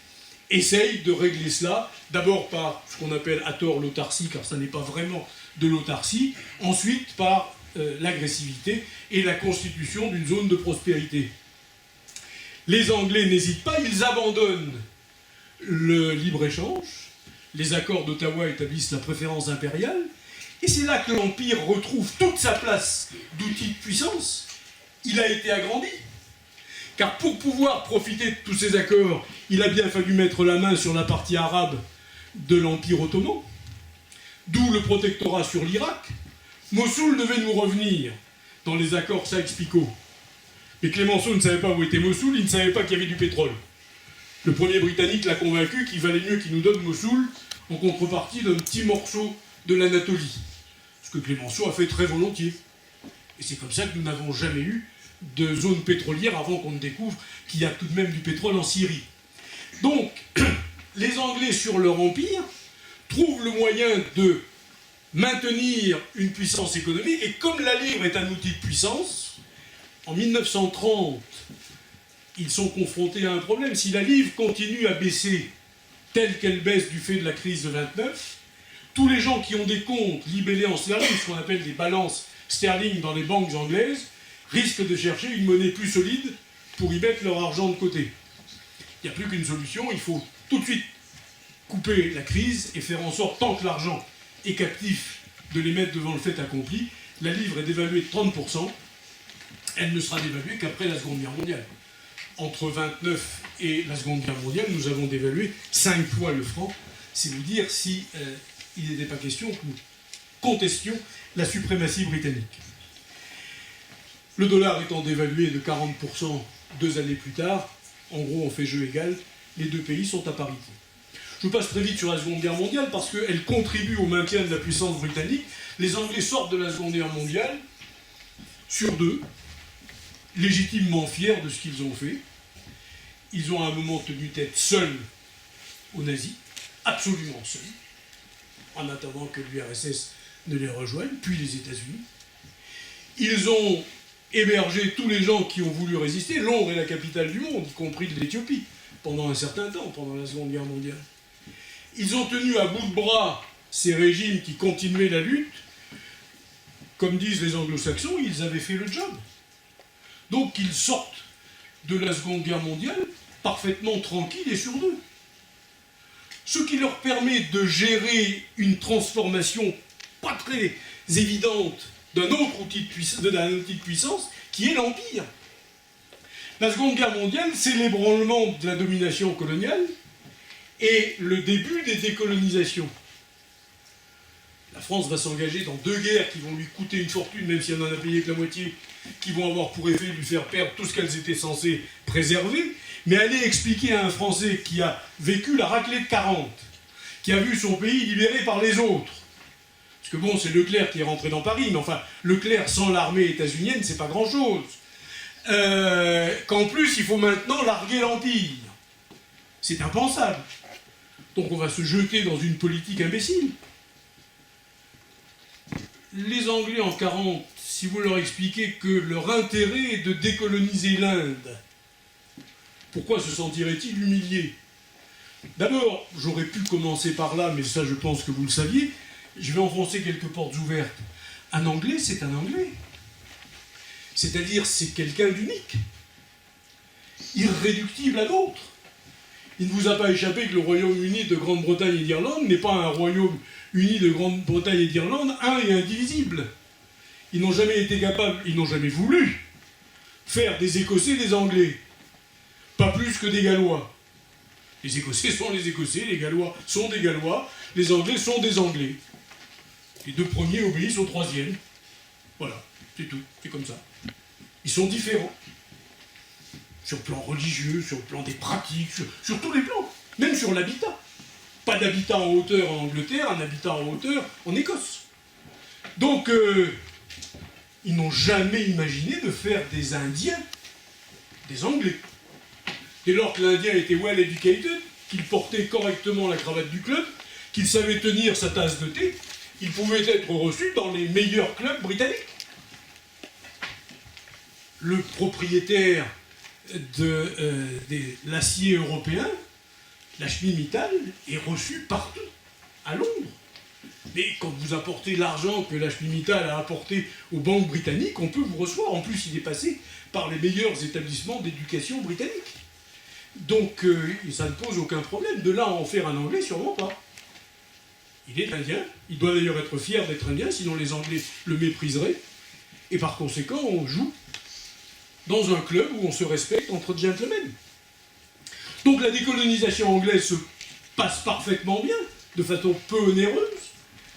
essayent de régler cela, d'abord par ce qu'on appelle à tort l'autarcie, car ça n'est pas vraiment de l'autarcie, ensuite par l'agressivité et la constitution d'une zone de prospérité. Les Anglais n'hésitent pas, ils abandonnent le libre-échange, les accords d'Ottawa établissent la préférence impériale, et c'est là que l'Empire retrouve toute sa place d'outil de puissance. Il a été agrandi. Car pour pouvoir profiter de tous ces accords, il a bien fallu mettre la main sur la partie arabe de l'Empire ottoman, d'où le protectorat sur l'Irak. Mossoul devait nous revenir dans les accords Sykes-Picot. Mais Clémenceau ne savait pas où était Mossoul, il ne savait pas qu'il y avait du pétrole. Le premier Britannique l'a convaincu qu'il valait mieux qu'il nous donne Mossoul en contrepartie d'un petit morceau de l'Anatolie. Ce que Clémenceau a fait très volontiers. Et c'est comme ça que nous n'avons jamais eu de zone pétrolière avant qu'on ne découvre qu'il y a tout de même du pétrole en Syrie. Donc, les Anglais sur leur empire trouvent le moyen de maintenir une puissance économique, et comme la livre est un outil de puissance, en 1930, ils sont confrontés à un problème. Si la livre continue à baisser telle qu'elle baisse du fait de la crise de 29, tous les gens qui ont des comptes libellés en sterling, ce qu'on appelle des balances sterling dans les banques anglaises, risquent de chercher une monnaie plus solide pour y mettre leur argent de côté. Il n'y a plus qu'une solution, il faut tout de suite couper la crise et faire en sorte, tant que l'argent est captif, de les mettre devant le fait accompli. La livre est dévaluée de 30%, elle ne sera dévaluée qu'après la Seconde Guerre mondiale. Entre 29 et la Seconde Guerre mondiale, nous avons dévalué 5 fois le franc. C'est vous dire si il n'était pas question que nous contestions la suprématie britannique. Le dollar étant dévalué de 40% 2 années plus tard, en gros on fait jeu égal, les deux pays sont à parité. Je passe très vite sur la Seconde Guerre mondiale parce qu'elle contribue au maintien de la puissance britannique. Les Anglais sortent de la Seconde Guerre mondiale sur deux, légitimement fiers de ce qu'ils ont fait. Ils ont à un moment tenu tête seuls aux nazis, absolument seuls, en attendant que l'URSS ne les rejoigne, puis les États-Unis. Ils ont hébergé tous les gens qui ont voulu résister. Londres est la capitale du monde, y compris de l'Éthiopie, pendant un certain temps, pendant la Seconde Guerre mondiale. Ils ont tenu à bout de bras ces régimes qui continuaient la lutte. Comme disent les anglo-saxons, ils avaient fait le job. Donc ils sortent de la Seconde Guerre mondiale parfaitement tranquilles et sur deux. Ce qui leur permet de gérer une transformation pas très évidente d'un autre outil de puissance, qui est l'Empire. La Seconde Guerre mondiale, c'est l'ébranlement de la domination coloniale et le début des décolonisations. La France va s'engager dans 2 guerres qui vont lui coûter une fortune, même si elle n'en a payé que la moitié, qui vont avoir pour effet de lui faire perdre tout ce qu'elles étaient censées préserver, mais aller expliquer à un Français qui a vécu la raclée de 40, qui a vu son pays libéré par les autres, parce que bon, c'est Leclerc qui est rentré dans Paris, mais enfin, Leclerc sans l'armée états-unienne, c'est pas grand-chose. Qu'en plus, il faut maintenant larguer l'Empire. C'est impensable. Donc on va se jeter dans une politique imbécile. Les Anglais en 40, si vous leur expliquez que leur intérêt est de décoloniser l'Inde, pourquoi se sentiraient-ils humiliés? D'abord, j'aurais pu commencer par là, mais ça je pense que vous le saviez, je vais enfoncer quelques portes ouvertes. Un Anglais, c'est un Anglais. C'est-à-dire, c'est quelqu'un d'unique, irréductible à d'autres. Il ne vous a pas échappé que le Royaume-Uni de Grande-Bretagne et d'Irlande n'est pas un Royaume-Uni de Grande-Bretagne et d'Irlande, un et indivisible. Ils n'ont jamais été capables, ils n'ont jamais voulu faire des Écossais des Anglais. Pas plus que des Gallois. Les Écossais sont les Écossais, les Gallois sont des Gallois, les Anglais sont des Anglais. Les deux premiers obéissent au troisième. Voilà, c'est tout, c'est comme ça. Ils sont différents. Sur le plan religieux, sur le plan des pratiques, sur tous les plans, même sur l'habitat. Pas d'habitat en hauteur en Angleterre, un habitat en hauteur en Écosse. Donc, ils n'ont jamais imaginé de faire des Indiens des Anglais. Dès lors que l'Indien était well educated, qu'il portait correctement la cravate du club, qu'il savait tenir sa tasse de thé, il pouvait être reçu dans les meilleurs clubs britanniques. Le propriétaire de l'acier européen, Lakshmi Mittal, est reçu partout, à Londres. Mais quand vous apportez l'argent que Lakshmi Mittal a apporté aux banques britanniques, on peut vous recevoir. En plus, il est passé par les meilleurs établissements d'éducation britanniques. Donc, ça ne pose aucun problème. De là à en faire un Anglais, sûrement pas. Il est indien. Il doit d'ailleurs être fier d'être indien, sinon les Anglais le mépriseraient. Et par conséquent, on joue dans un club où on se respecte entre gentlemen. Donc la décolonisation anglaise se passe parfaitement bien, de façon peu onéreuse.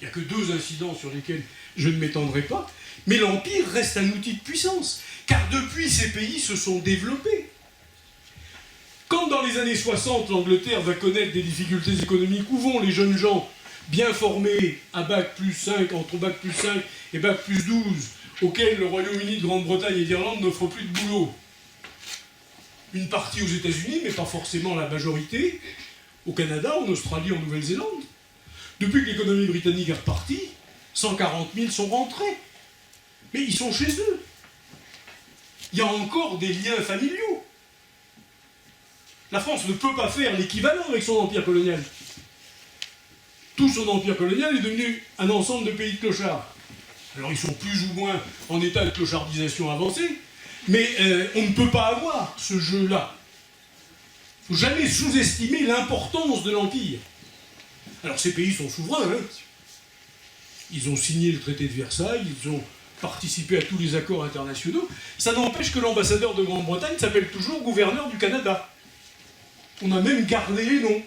Il n'y a que 2 incidents sur lesquels je ne m'étendrai pas. Mais l'Empire reste un outil de puissance, car depuis ces pays se sont développés. Quand dans les années 60, l'Angleterre va connaître des difficultés économiques, où vont les jeunes gens bien formés à Bac plus 5, entre Bac plus 5 et Bac plus 12, auxquels le Royaume-Uni de Grande-Bretagne et d'Irlande n'offrent plus de boulot? Une partie aux États-Unis, mais pas forcément la majorité, au Canada, en Australie, en Nouvelle-Zélande. Depuis que l'économie britannique est repartie, 140 000 sont rentrés. Mais ils sont chez eux. Il y a encore des liens familiaux. La France ne peut pas faire l'équivalent avec son empire colonial. Tout son empire colonial est devenu un ensemble de pays de clochards. Alors ils sont plus ou moins en état de clochardisation avancée, mais on ne peut pas avoir ce jeu-là. Il ne faut jamais sous-estimer l'importance de l'Empire. Alors ces pays sont souverains, hein. Ils ont signé le traité de Versailles, ils ont participé à tous les accords internationaux. Ça n'empêche que l'ambassadeur de Grande-Bretagne s'appelle toujours gouverneur du Canada. On a même gardé les noms.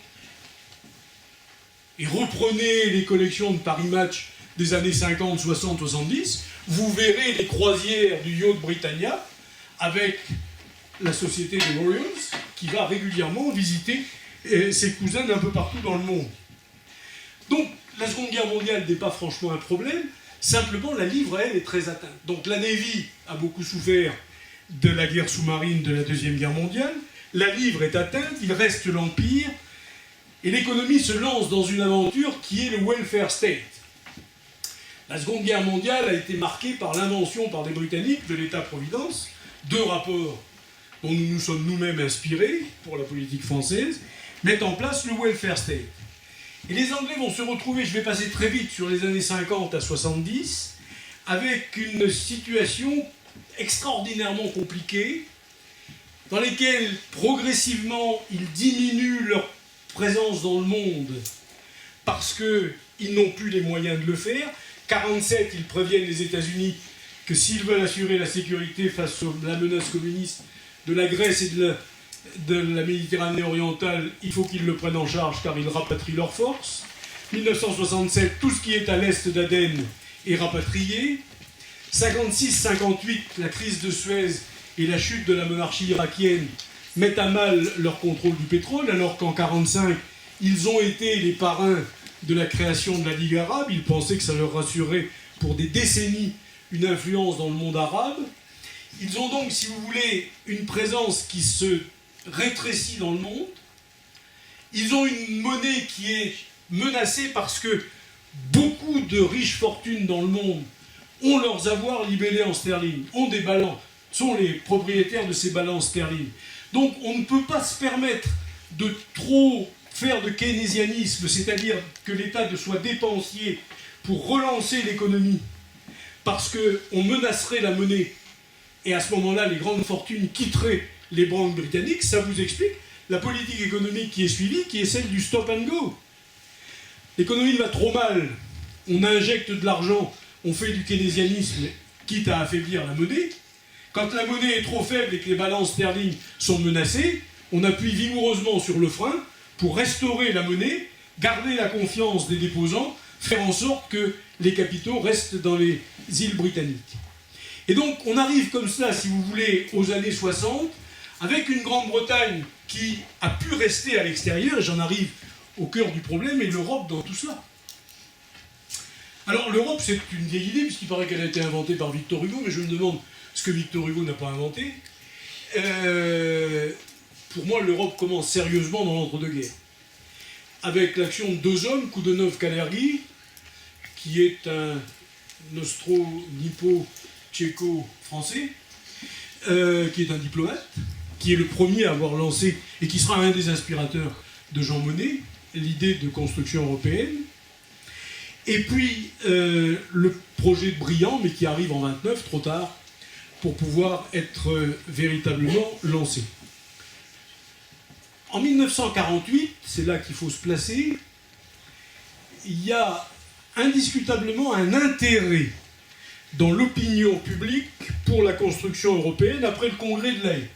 Et reprenez les collections de Paris Match des années 50, 60, 70, vous verrez les croisières du Yacht Britannia avec la société des Royals qui va régulièrement visiter ses cousins d'un peu partout dans le monde. Donc la Seconde Guerre mondiale n'est pas franchement un problème, simplement la livre, elle, est très atteinte. Donc la Navy a beaucoup souffert de la guerre sous-marine de la Deuxième Guerre mondiale, la livre est atteinte, il reste l'Empire, et l'économie se lance dans une aventure qui est le welfare state. La Seconde Guerre mondiale a été marquée par l'invention par les Britanniques de l'État-providence, 2 rapports dont nous nous sommes nous-mêmes inspirés pour la politique française, mettent en place le welfare state. Et les Anglais vont se retrouver, je vais passer très vite sur les années 50 à 70, avec une situation extraordinairement compliquée, dans laquelle progressivement ils diminuent leur présence dans le monde parce qu'ils n'ont plus les moyens de le faire. 47, ils préviennent les États-Unis que s'ils veulent assurer la sécurité face à la menace communiste de la Grèce et de la Méditerranée orientale, il faut qu'ils le prennent en charge car ils rapatrient leurs forces. 1967, tout ce qui est à l'est d'Aden est rapatrié. 56-58, la crise de Suez et la chute de la monarchie irakienne mettent à mal leur contrôle du pétrole, alors qu'en 1945, ils ont été les parrains de la création de la Ligue arabe. Ils pensaient que ça leur rassurait pour des décennies une influence dans le monde arabe. Ils ont donc, si vous voulez, une présence qui se rétrécit dans le monde. Ils ont une monnaie qui est menacée parce que beaucoup de riches fortunes dans le monde ont leurs avoirs libellés en sterling, ont des balances, sont les propriétaires de ces balances sterling. Donc on ne peut pas se permettre de trop faire de keynésianisme, c'est-à-dire que l'État soit dépensier pour relancer l'économie, parce qu'on menacerait la monnaie, et à ce moment-là, les grandes fortunes quitteraient les banques britanniques. Ça vous explique la politique économique qui est suivie, qui est celle du stop and go. L'économie va trop mal, on injecte de l'argent, on fait du keynésianisme, quitte à affaiblir la monnaie. Quand la monnaie est trop faible et que les balances sterling sont menacées, on appuie vigoureusement sur le frein pour restaurer la monnaie, garder la confiance des déposants, faire en sorte que les capitaux restent dans les îles britanniques. Et donc on arrive comme ça, si vous voulez, aux années 60, avec une Grande-Bretagne qui a pu rester à l'extérieur, et j'en arrive au cœur du problème, et l'Europe dans tout cela. Alors l'Europe, c'est une vieille idée, puisqu'il paraît qu'elle a été inventée par Victor Hugo, mais je me demande ce que Victor Hugo n'a pas inventé. Pour moi, l'Europe commence sérieusement dans l'entre-deux-guerres, avec l'action de deux hommes, Koudenov-Kalergi, qui est un austro-nippo-tchéco-français, qui est un diplomate, qui est le premier à avoir lancé, et qui sera un des inspirateurs de Jean Monnet, l'idée de construction européenne. Et puis, le projet brillant, mais qui arrive en 29, trop tard, pour pouvoir être véritablement lancé. En 1948, c'est là qu'il faut se placer, il y a indiscutablement un intérêt dans l'opinion publique pour la construction européenne après le congrès de La Haye.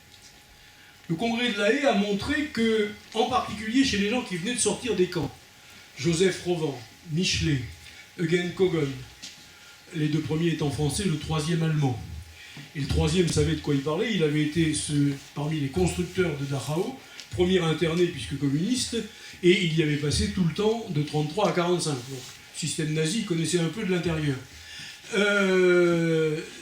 Le congrès de La Haye a montré que, en particulier chez les gens qui venaient de sortir des camps, Joseph Rovan, Michelet, Eugen Kogon, les deux premiers étant français, le troisième allemand. Et le troisième savait de quoi il parlait, il avait été parmi les constructeurs de Dachau, premier interné puisque communiste, et il y avait passé tout le temps de 33 à 45. Donc, le système nazi connaissait un peu de l'intérieur.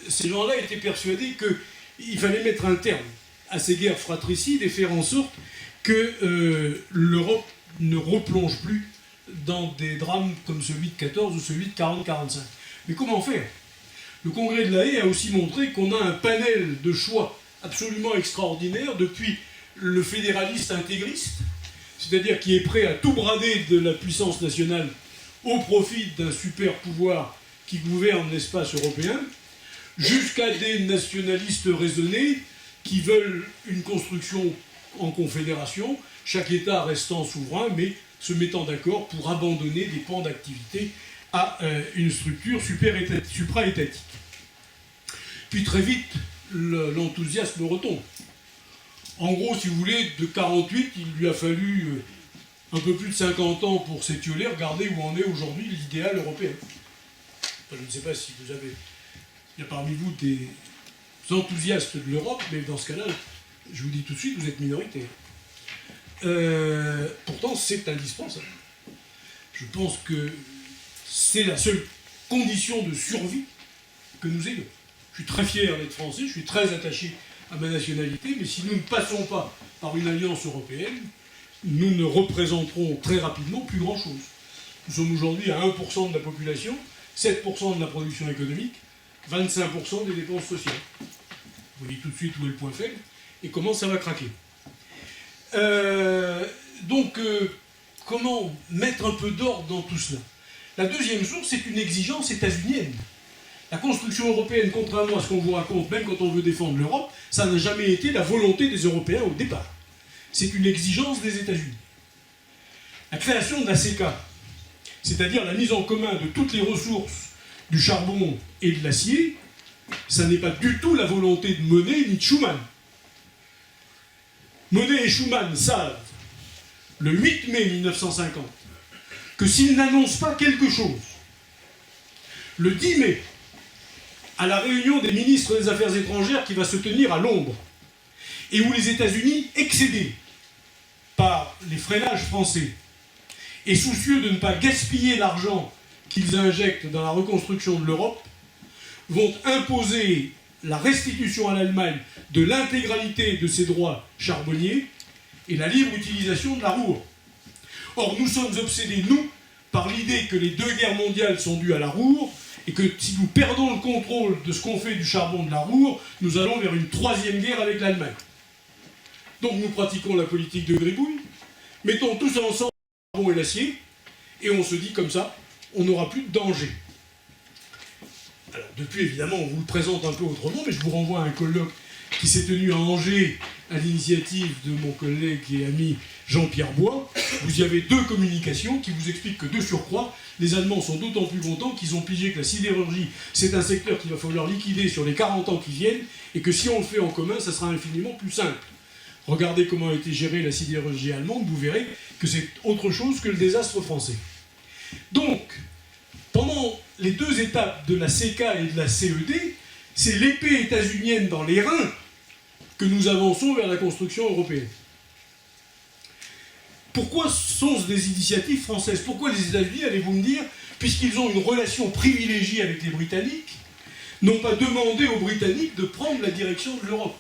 Ces gens-là étaient persuadés qu'il fallait mettre un terme à ces guerres fratricides et faire en sorte que l'Europe ne replonge plus dans des drames comme celui de 14 ou celui de 40-45. Mais comment faire? Le congrès de La Haye a aussi montré qu'on a un panel de choix absolument extraordinaire, depuis le fédéraliste intégriste, c'est-à-dire qui est prêt à tout brader de la puissance nationale au profit d'un super pouvoir qui gouverne l'espace européen, jusqu'à des nationalistes raisonnés qui veulent une construction en confédération, chaque État restant souverain, mais se mettant d'accord pour abandonner des pans d'activité à une structure supra-étatique. Puis très vite, l'enthousiasme retombe. En gros, si vous voulez, de 48, il lui a fallu un peu plus de 50 ans pour s'étioler. Regardez où en est aujourd'hui l'idéal européen. Enfin, je ne sais pas si vous avez... Il y a parmi vous des enthousiastes de l'Europe, mais dans ce cas-là, je vous dis tout de suite, vous êtes minoritaire. Pourtant, c'est indispensable. Je pense que c'est la seule condition de survie que nous ayons. Je suis très fier d'être français, je suis très attaché à ma nationalité, mais si nous ne passons pas par une alliance européenne, nous ne représenterons très rapidement plus grand-chose. Nous sommes aujourd'hui à 1% de la population, 7% de la production économique, 25% des dépenses sociales. Vous voyez tout de suite où est le point faible et comment ça va craquer. Comment mettre un peu d'ordre dans tout cela? La deuxième source, c'est une exigence états-unienne. La construction européenne, contrairement à ce qu'on vous raconte, même quand on veut défendre l'Europe, ça n'a jamais été la volonté des Européens au départ. C'est une exigence des États-Unis. La création de la CECA, c'est-à-dire la mise en commun de toutes les ressources du charbon et de l'acier, ça n'est pas du tout la volonté de Monnet ni de Schuman. Monnet et Schuman savent, le 8 mai 1950, que s'ils n'annoncent pas quelque chose, le 10 mai, à la réunion des ministres des Affaires étrangères qui va se tenir à Londres, et où les États-Unis, excédés par les freinages français, et soucieux de ne pas gaspiller l'argent qu'ils injectent dans la reconstruction de l'Europe, vont imposer la restitution à l'Allemagne de l'intégralité de ses droits charbonniers et la libre utilisation de la Ruhr. Or, nous sommes obsédés, nous, par l'idée que les deux guerres mondiales sont dues à la Ruhr, et que si nous perdons le contrôle de ce qu'on fait du charbon de la Ruhr, nous allons vers une troisième guerre avec l'Allemagne. Donc nous pratiquons la politique de gribouille, mettons tous ensemble le charbon et l'acier, et on se dit comme ça, on n'aura plus de danger. Alors depuis, évidemment, on vous le présente un peu autrement, mais je vous renvoie à un colloque qui s'est tenu à Angers à l'initiative de mon collègue et ami Jean-Pierre Bois. Vous y avez deux communications qui vous expliquent que, de surcroît, Les Allemands sont d'autant plus contents qu'ils ont pigé que la sidérurgie, c'est un secteur qu'il va falloir liquider sur les 40 ans qui viennent, et que si on le fait en commun, ça sera infiniment plus simple. Regardez comment a été gérée la sidérurgie allemande, vous verrez que c'est autre chose que le désastre français. Donc, pendant les deux étapes de la CK et de la CED, c'est l'épée états-unienne dans les reins que nous avançons vers la construction européenne. Pourquoi sont-ce des initiatives françaises? Pourquoi les États-Unis, allez-vous me dire, puisqu'ils ont une relation privilégiée avec les Britanniques, n'ont pas demandé aux Britanniques de prendre la direction de l'Europe?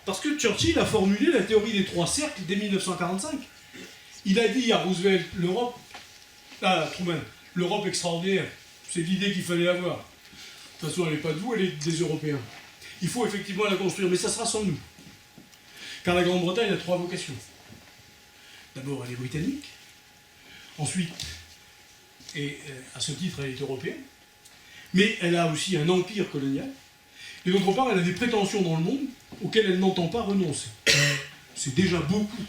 Parce que Churchill a formulé la théorie des trois cercles dès 1945. Il a dit à Roosevelt, Truman, l'Europe extraordinaire, c'est l'idée qu'il fallait avoir. De toute façon, elle n'est pas de vous, elle est des Européens. Il faut effectivement la construire, mais ça sera sans nous. Car la Grande-Bretagne a trois vocations. D'abord, elle est britannique. Ensuite, et à ce titre, elle est européenne. Mais elle a aussi un empire colonial. Et d'autre part, elle a des prétentions dans le monde auxquelles elle n'entend pas renoncer. C'est déjà beaucoup,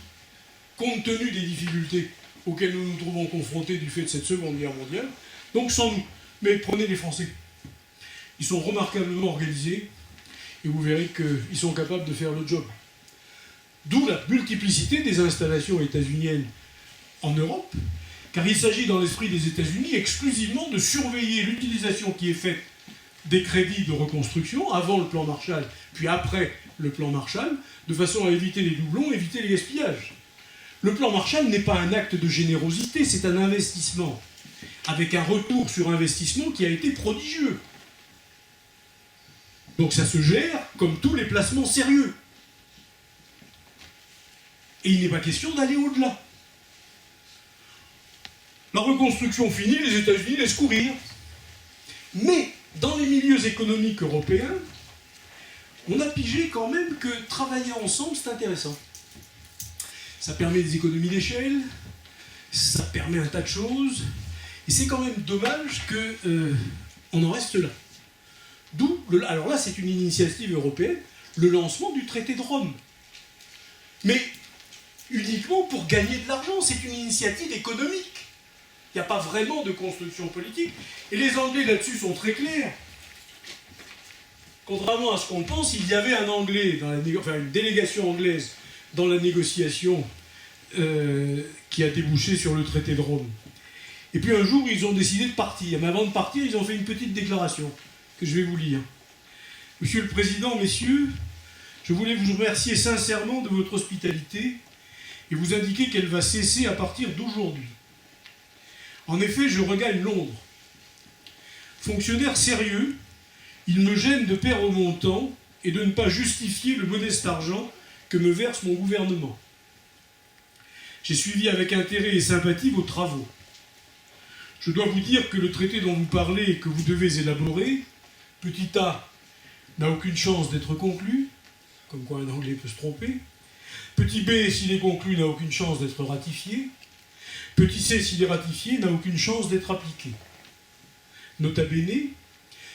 compte tenu des difficultés auxquelles nous nous trouvons confrontés du fait de cette Seconde Guerre mondiale. Donc sans nous. Mais prenez les Français. Ils sont remarquablement organisés et vous verrez qu'ils sont capables de faire le job. D'où la multiplicité des installations états-uniennes en Europe, car il s'agit dans l'esprit des États-Unis exclusivement de surveiller l'utilisation qui est faite des crédits de reconstruction, avant le plan Marshall, puis après le plan Marshall, de façon à éviter les doublons, éviter les gaspillages. Le plan Marshall n'est pas un acte de générosité, c'est un investissement, avec un retour sur investissement qui a été prodigieux. Donc ça se gère comme tous les placements sérieux. Et il n'est pas question d'aller au-delà. La reconstruction finie, les États-Unis laissent courir. Mais dans les milieux économiques européens, on a pigé quand même que travailler ensemble, c'est intéressant. Ça permet des économies d'échelle, ça permet un tas de choses, et c'est quand même dommage qu'on en reste là. Alors là, c'est une initiative européenne, le lancement du traité de Rome. Mais uniquement pour gagner de l'argent, c'est une initiative économique. Il n'y a pas vraiment de construction politique. Et les Anglais là-dessus sont très clairs. Contrairement à ce qu'on pense, il y avait un Anglais, une délégation anglaise dans la négociation qui a débouché sur le traité de Rome. Et puis un jour, ils ont décidé de partir. Mais avant de partir, ils ont fait une petite déclaration que je vais vous lire. Monsieur le Président, messieurs, je voulais vous remercier sincèrement de votre hospitalité et vous indiquer qu'elle va cesser à partir d'aujourd'hui. En effet, je regagne Londres. Fonctionnaire sérieux, il me gêne de perdre mon temps et de ne pas justifier le modeste argent que me verse mon gouvernement. J'ai suivi avec intérêt et sympathie vos travaux. Je dois vous dire que le traité dont vous parlez et que vous devez élaborer, petit a, n'a aucune chance d'être conclu, comme quoi un Anglais peut se tromper. Petit b, s'il est conclu, n'a aucune chance d'être ratifié. Petit c, s'il est ratifié, n'a aucune chance d'être appliqué. Nota bene,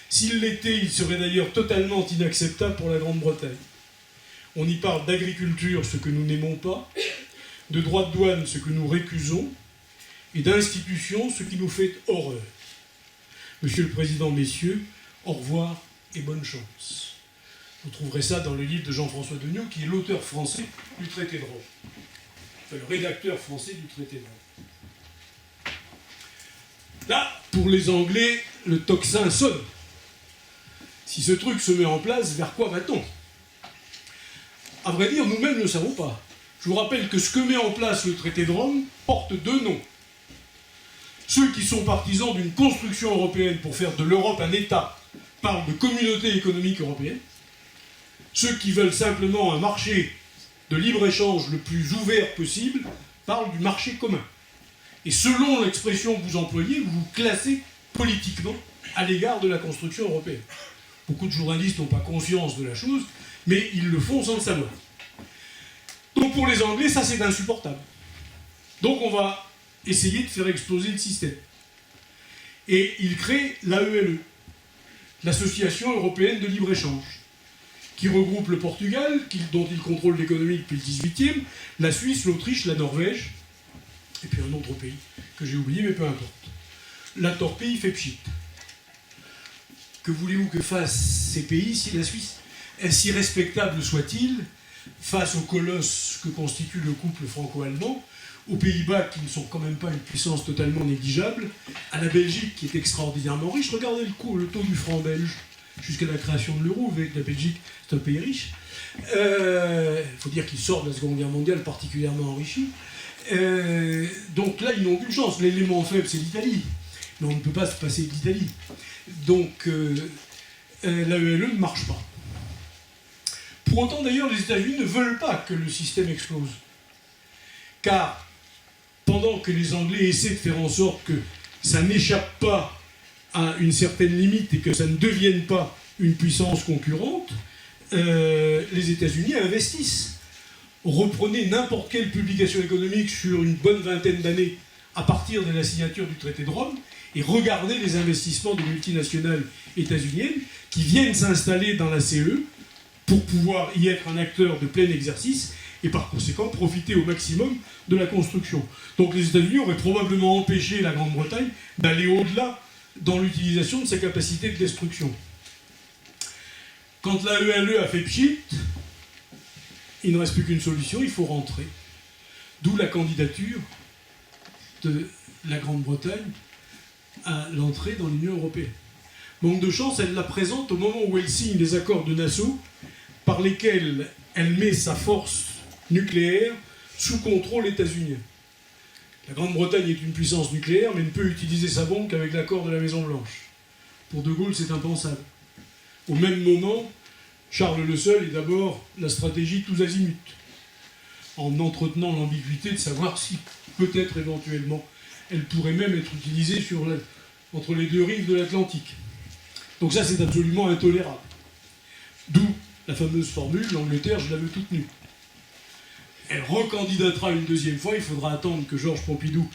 s'il l'était, il serait d'ailleurs totalement inacceptable pour la Grande-Bretagne. On y parle d'agriculture, ce que nous n'aimons pas, de droits de douane, ce que nous récusons, et d'institutions, ce qui nous fait horreur. Monsieur le Président, messieurs, au revoir et bonne chance. Vous trouverez ça dans le livre de Jean-François Degnaud, qui est l'auteur français du traité de Rome. Enfin, le rédacteur français du traité de Rome. Là, pour les Anglais, le tocsin sonne. Si ce truc se met en place, vers quoi va-t-on? À vrai dire, nous-mêmes ne le savons pas. Je vous rappelle que ce que met en place le traité de Rome porte deux noms. Ceux qui sont partisans d'une construction européenne pour faire de l'Europe un État parlent de communauté économique européenne. Ceux qui veulent simplement un marché de libre-échange le plus ouvert possible parlent du marché commun. Et selon l'expression que vous employez, vous vous classez politiquement à l'égard de la construction européenne. Beaucoup de journalistes n'ont pas conscience de la chose, mais ils le font sans le savoir. Donc pour les Anglais, ça c'est insupportable. Donc on va essayer de faire exploser le système. Et ils créent l'AELE, l'Association européenne de libre-échange, qui regroupe le Portugal, dont ils contrôlent l'économie depuis le XVIIIe, la Suisse, l'Autriche, la Norvège, et puis un autre pays que j'ai oublié, mais peu importe. la torpille fait pchit. Que voulez-vous que fassent ces pays si la Suisse, si respectable soit-il, face au colosse que constitue le couple franco-allemand, aux Pays-Bas qui ne sont quand même pas une puissance totalement négligeable, à la Belgique qui est extraordinairement riche. Regardez le taux du franc belge jusqu'à la création de l'euro, vous voyez que la Belgique c'est un pays riche. Il faut dire qu'il sort de la Seconde Guerre mondiale particulièrement enrichi. Donc là, ils n'ont aucune chance. L'élément faible, c'est l'Italie. Mais on ne peut pas se passer de l'Italie. Donc l'AELE ne marche pas. Pour autant, d'ailleurs, les États-Unis ne veulent pas que le système explose. Car pendant que les Anglais essaient de faire en sorte que ça n'échappe pas à une certaine limite et que ça ne devienne pas une puissance concurrente, les États-Unis investissent. Reprenez n'importe quelle publication économique sur une bonne vingtaine d'années à partir de la signature du traité de Rome et regardez les investissements de multinationales états-uniennes qui viennent s'installer dans la CE pour pouvoir y être un acteur de plein exercice et par conséquent profiter au maximum de la construction. Donc les États-Unis auraient probablement empêché la Grande-Bretagne d'aller au-delà dans l'utilisation de sa capacité de destruction. Quand l'AELE a fait pchit, il ne reste plus qu'une solution, il faut rentrer. D'où la candidature de la Grande-Bretagne à l'entrée dans l'Union européenne. Manque de chance, elle la présente au moment où elle signe les accords de Nassau par lesquels elle met sa force nucléaire sous contrôle états-unien. La Grande-Bretagne est une puissance nucléaire, mais ne peut utiliser sa bombe qu'avec l'accord de la Maison-Blanche. Pour De Gaulle, c'est impensable. Au même moment, Charles le Seul est d'abord la stratégie tous azimuts, en entretenant l'ambiguïté de savoir si, peut-être éventuellement, elle pourrait même être utilisée entre les deux rives de l'Atlantique. Donc ça, c'est absolument intolérable. D'où la fameuse formule, l'Angleterre, je la veux toute nue. Elle recandidatera une deuxième fois, il faudra attendre que Georges Pompidou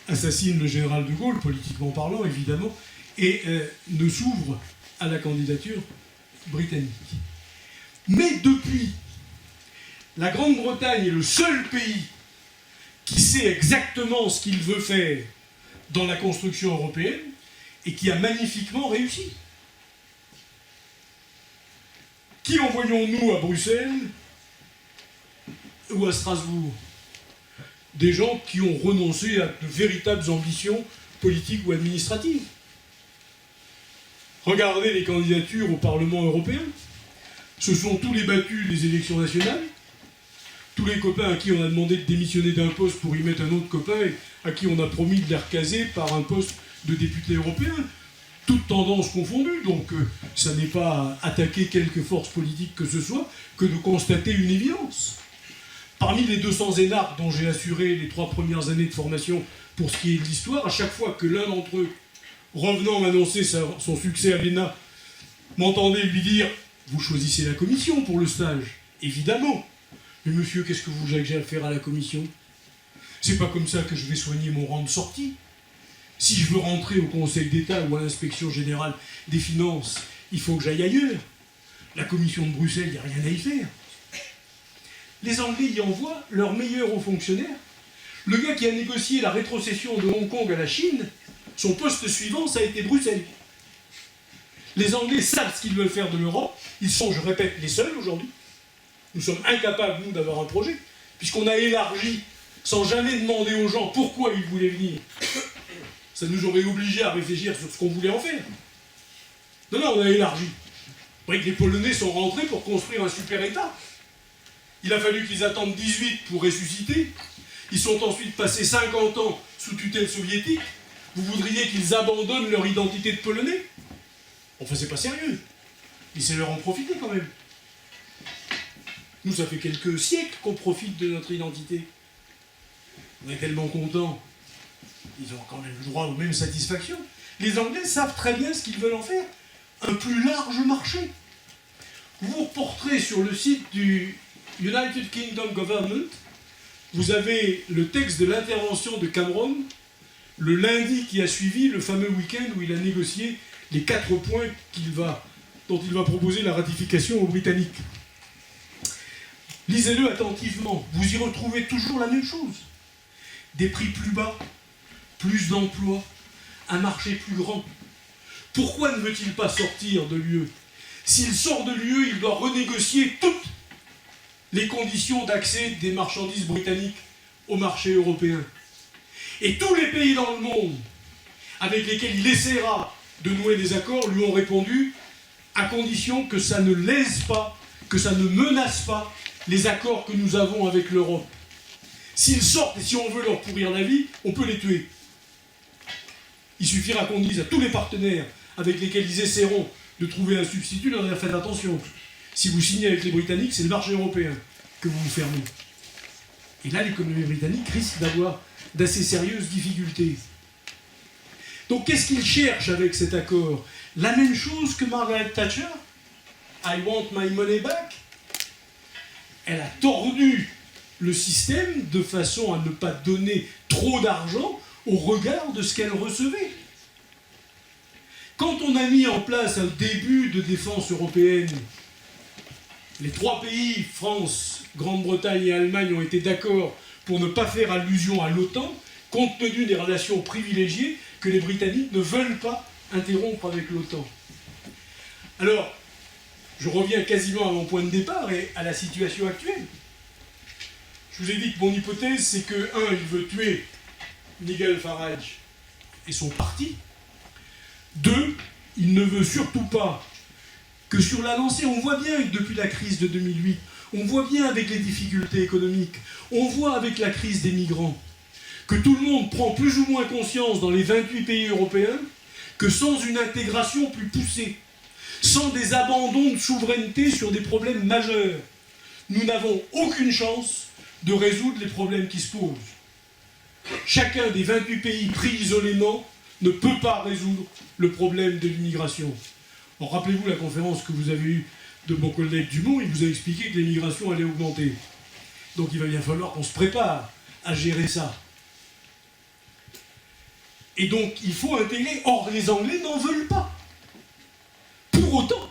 assassine le général de Gaulle, politiquement parlant, évidemment, et ne s'ouvre à la candidature britannique. Mais depuis, la Grande-Bretagne est le seul pays qui sait exactement ce qu'il veut faire dans la construction européenne et qui a magnifiquement réussi. Qui envoyons-nous à Bruxelles ou à Strasbourg? Des gens qui ont renoncé à de véritables ambitions politiques ou administratives. Regardez les candidatures au Parlement européen. Ce sont tous les battus des élections nationales, tous les copains à qui on a demandé de démissionner d'un poste pour y mettre un autre copain et à qui on a promis de les recaser par un poste de député européen. Toutes tendances confondues, donc ça n'est pas attaquer quelque force politique que ce soit que de constater une évidence. Parmi les 200 énarques dont j'ai assuré les 3 premières années de formation pour ce qui est de l'histoire, à chaque fois que l'un d'entre eux, revenant m'annoncer son succès à l'ENA, m'entendait lui dire « Vous choisissez la commission pour le stage ?» Évidemment. Mais monsieur, qu'est-ce que vous avez à faire à la commission? C'est pas comme ça que je vais soigner mon rang de sortie. Si je veux rentrer au Conseil d'État ou à l'Inspection Générale des Finances, il faut que j'aille ailleurs. La commission de Bruxelles, il n'y a rien à y faire. Les Anglais y envoient leur meilleur haut fonctionnaire. Le gars qui a négocié la rétrocession de Hong Kong à la Chine, son poste suivant, ça a été Bruxelles. Les Anglais savent ce qu'ils veulent faire de l'Europe. Ils sont, je répète, les seuls aujourd'hui. Nous sommes incapables, nous, d'avoir un projet, puisqu'on a élargi sans jamais demander aux gens pourquoi ils voulaient venir. Ça nous aurait obligés à réfléchir sur ce qu'on voulait en faire. Non, non, on a élargi. Vous voyez que les Polonais sont rentrés pour construire un super État. Il a fallu qu'ils attendent 18 pour ressusciter. Ils sont ensuite passés 50 ans sous tutelle soviétique. Vous voudriez qu'ils abandonnent leur identité de Polonais? Enfin, c'est pas sérieux. Laissez-leur en profiter quand même. Nous, ça fait quelques siècles qu'on profite de notre identité. On est tellement contents. Ils ont quand même le droit aux mêmes satisfactions. Les Anglais savent très bien ce qu'ils veulent en faire. Un plus large marché. Vous reporterez sur le site du United Kingdom Government, vous avez le texte de l'intervention de Cameron le lundi qui a suivi le fameux week-end où il a négocié les 4 points dont il va proposer la ratification aux Britanniques. Lisez-le attentivement, vous y retrouvez toujours la même chose. Des prix plus bas, plus d'emplois, un marché plus grand. Pourquoi ne veut-il pas sortir de l'UE? S'il sort de l'UE, il doit renégocier toutes les conditions d'accès des marchandises britanniques au marché européen. Et tous les pays dans le monde avec lesquels il essaiera de nouer des accords lui ont répondu à condition que ça ne lèse pas, que ça ne menace pas les accords que nous avons avec l'Europe. S'ils sortent et si on veut leur pourrir la vie, on peut les tuer. Il suffira qu'on dise à tous les partenaires avec lesquels ils essaieront de trouver un substitut, leur dire faites attention. Si vous signez avec les Britanniques, c'est le marché européen que vous vous fermez. Et là, l'économie britannique risque d'avoir d'assez sérieuses difficultés. Donc qu'est-ce qu'ils cherchent avec cet accord? La même chose que Margaret Thatcher, I want my money back. Elle a tordu le système de façon à ne pas donner trop d'argent au regard de ce qu'elle recevait. Quand on a mis en place un début de défense européenne, les trois pays, France, Grande-Bretagne et Allemagne, ont été d'accord pour ne pas faire allusion à l'OTAN, compte tenu des relations privilégiées que les Britanniques ne veulent pas interrompre avec l'OTAN. Alors, je reviens quasiment à mon point de départ et à la situation actuelle. Je vous ai dit que mon hypothèse, c'est que, un, il veut tuer Nigel Farage et son parti. Deux, il ne veut surtout pas que sur la lancée, on voit bien que depuis la crise de 2008, on voit bien avec les difficultés économiques, on voit avec la crise des migrants, que tout le monde prend plus ou moins conscience dans les 28 pays européens que sans une intégration plus poussée, sans des abandons de souveraineté sur des problèmes majeurs, nous n'avons aucune chance de résoudre les problèmes qui se posent. Chacun des 28 pays pris isolément ne peut pas résoudre le problème de l'immigration. Rappelez-vous la conférence que vous avez eue de mon collègue Dumont, il vous a expliqué que l'immigration allait augmenter. Donc il va bien falloir qu'on se prépare à gérer ça. Et donc il faut intégrer. Or les Anglais n'en veulent pas. Pour autant,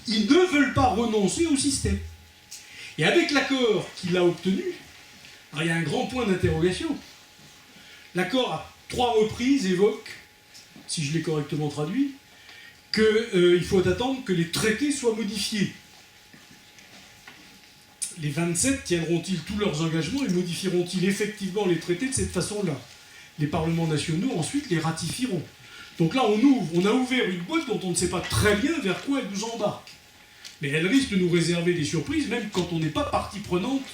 ils ne veulent pas renoncer au système. Et avec l'accord qu'il a obtenu, il y a un grand point d'interrogation. L'accord à 3 reprises évoque, si je l'ai correctement traduit, qu'il faut attendre que les traités soient modifiés. Les 27 tiendront-ils tous leurs engagements et modifieront-ils effectivement les traités de cette façon-là? Les parlements nationaux ensuite les ratifieront. Donc là, on a ouvert une boîte dont on ne sait pas très bien vers quoi elle nous embarque. Mais elle risque de nous réserver des surprises, même quand on n'est pas partie prenante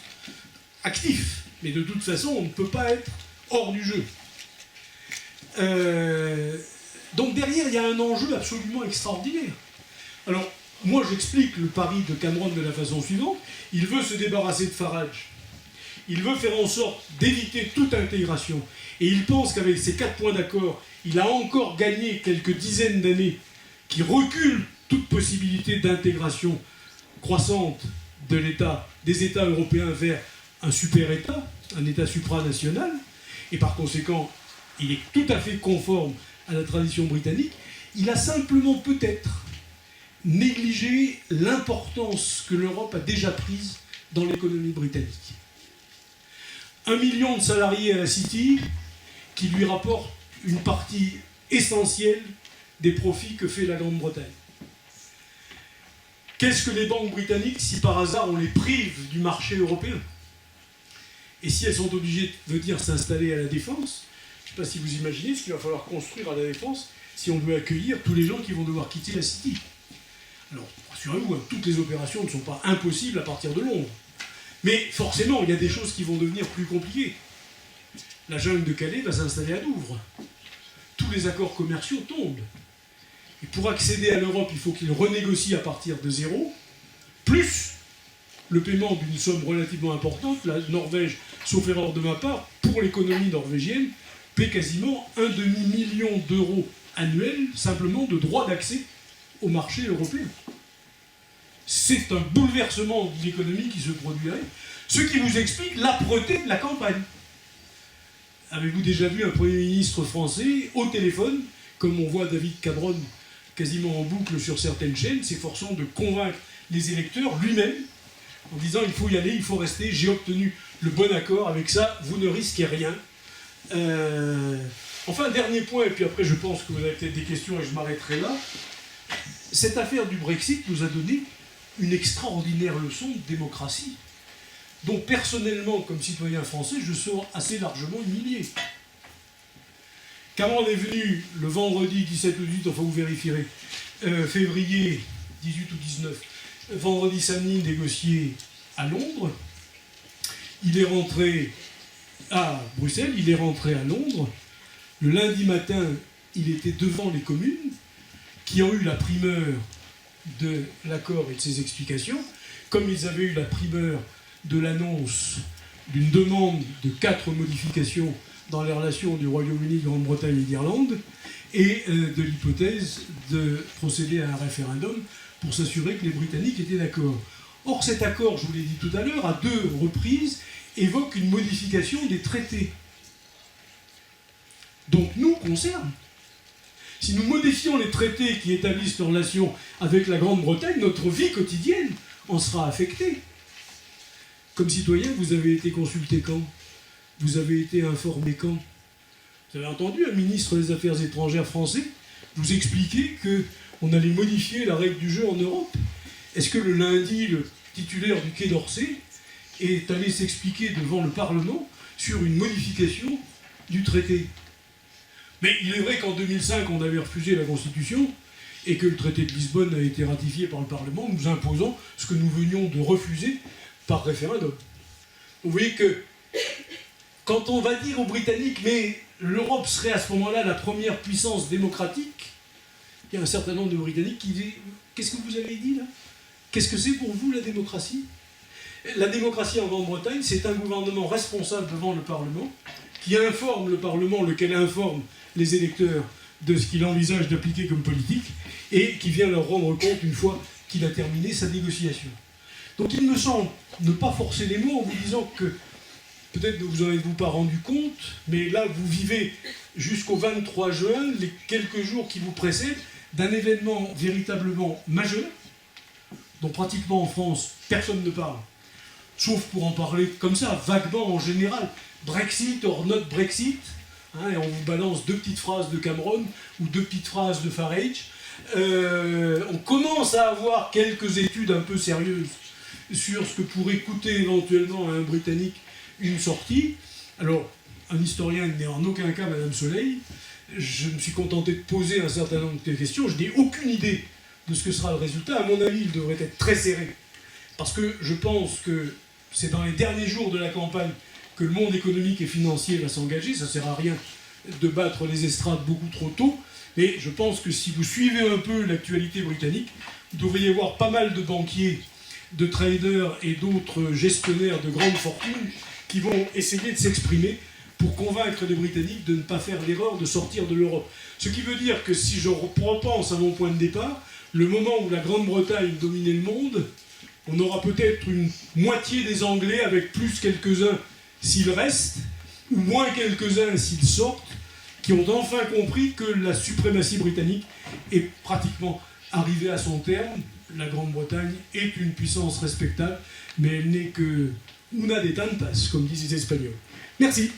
actif. Mais de toute façon, on ne peut pas être hors du jeu. Donc derrière, il y a un enjeu absolument extraordinaire. Alors, moi j'explique le pari de Cameron de la façon suivante. Il veut se débarrasser de Farage. Il veut faire en sorte d'éviter toute intégration. Et il pense qu'avec ces 4 points d'accord, il a encore gagné quelques dizaines d'années qui reculent toute possibilité d'intégration croissante des États européens vers un super-État, un État supranational. Et par conséquent, il est tout à fait conforme à la tradition britannique. Il a simplement peut-être négligé l'importance que l'Europe a déjà prise dans l'économie britannique. 1 million de salariés à la City qui lui rapportent une partie essentielle des profits que fait la Grande-Bretagne. Qu'est-ce que les banques britanniques si par hasard on les prive du marché européen? Et si elles sont obligées de venir s'installer à la Défense, je ne sais pas si vous imaginez ce qu'il va falloir construire à la Défense si on veut accueillir tous les gens qui vont devoir quitter la City. Alors, rassurez-vous, toutes les opérations ne sont pas impossibles à partir de Londres. Mais forcément, il y a des choses qui vont devenir plus compliquées. La jungle de Calais va s'installer à Douvres. Tous les accords commerciaux tombent. Et pour accéder à l'Europe, il faut qu'ils renégocient à partir de zéro, plus le paiement d'une somme relativement importante. La Norvège, sauf erreur de ma part, pour l'économie norvégienne, paie quasiment 1,5 million d'euros annuels simplement de droits d'accès au marché européen. C'est un bouleversement de l'économie qui se produirait, ce qui vous explique l'âpreté de la campagne. Avez-vous déjà vu un Premier ministre français au téléphone, comme on voit David Cameron quasiment en boucle sur certaines chaînes, s'efforçant de convaincre les électeurs lui-même, en disant il faut y aller, il faut rester, j'ai obtenu le bon accord, avec ça vous ne risquez rien. Enfin, dernier point, et puis après je pense que vous avez peut-être des questions et je m'arrêterai là. Cette affaire du Brexit nous a donné une extraordinaire leçon de démocratie, dont personnellement, comme citoyen français, je sors assez largement humilié. Cameron est venu le vendredi 17 ou 18, enfin vous vérifierez, février 18 ou 19, vendredi samedi négocier à Londres. Il est rentré à Bruxelles, il est rentré à Londres. Le lundi matin, il était devant les communes qui ont eu la primeur de l'accord et de ses explications, comme ils avaient eu la primeur de l'annonce d'une demande de 4 modifications dans les relations du Royaume-Uni, de Grande-Bretagne et d'Irlande, et de l'hypothèse de procéder à un référendum pour s'assurer que les Britanniques étaient d'accord. Or, cet accord, je vous l'ai dit tout à l'heure, à 2 reprises, évoque une modification des traités. Donc, nous concerne. Si nous modifions les traités qui établissent nos relations avec la Grande-Bretagne, notre vie quotidienne en sera affectée. Comme citoyen, vous avez été consulté quand? Vous avez été informé quand? Vous avez entendu un ministre des Affaires étrangères français vous expliquer qu'on allait modifier la règle du jeu en Europe? Est-ce que le lundi, le titulaire du Quai d'Orsay est allé s'expliquer devant le Parlement sur une modification du traité? Mais il est vrai qu'en 2005, on avait refusé la Constitution et que le traité de Lisbonne a été ratifié par le Parlement, nous imposant ce que nous venions de refuser par référendum. Vous voyez que quand on va dire aux Britanniques « mais l'Europe serait à ce moment-là la première puissance démocratique », il y a un certain nombre de Britanniques qui disent « qu'est-ce que vous avez dit là? Qu'est-ce que c'est pour vous la démocratie ?» La démocratie en Grande-Bretagne, c'est un gouvernement responsable devant le Parlement, qui informe le Parlement, lequel informe les électeurs de ce qu'il envisage d'appliquer comme politique, et qui vient leur rendre compte une fois qu'il a terminé sa négociation. Donc il me semble ne pas forcer les mots en vous disant que, peut-être ne vous en êtes-vous pas rendu compte, mais là vous vivez jusqu'au 23 juin, les quelques jours qui vous précèdent, d'un événement véritablement majeur, dont pratiquement en France personne ne parle, sauf pour en parler comme ça, vaguement en général, Brexit or not Brexit, hein, et on vous balance 2 petites phrases de Cameron ou 2 petites phrases de Farage. On commence à avoir quelques études un peu sérieuses sur ce que pourrait coûter éventuellement à un Britannique une sortie. Alors, un historien n'est en aucun cas Madame Soleil. Je me suis contenté de poser un certain nombre de questions. Je n'ai aucune idée de ce que sera le résultat. À mon avis, il devrait être très serré. Parce que je pense que c'est dans les derniers jours de la campagne que le monde économique et financier va s'engager. Ça ne sert à rien de battre les estrades beaucoup trop tôt. Mais je pense que si vous suivez un peu l'actualité britannique, vous devriez voir pas mal de banquiers, de traders et d'autres gestionnaires de grandes fortunes qui vont essayer de s'exprimer pour convaincre les Britanniques de ne pas faire l'erreur de sortir de l'Europe. Ce qui veut dire que si je repense à mon point de départ, le moment où la Grande-Bretagne dominait le monde, on aura peut-être une moitié des Anglais, avec plus quelques-uns s'ils restent, ou moins quelques-uns s'ils sortent, qui ont enfin compris que la suprématie britannique est pratiquement arrivée à son terme. La Grande-Bretagne est une puissance respectable, mais elle n'est que una de tantas, comme disent les Espagnols. Merci.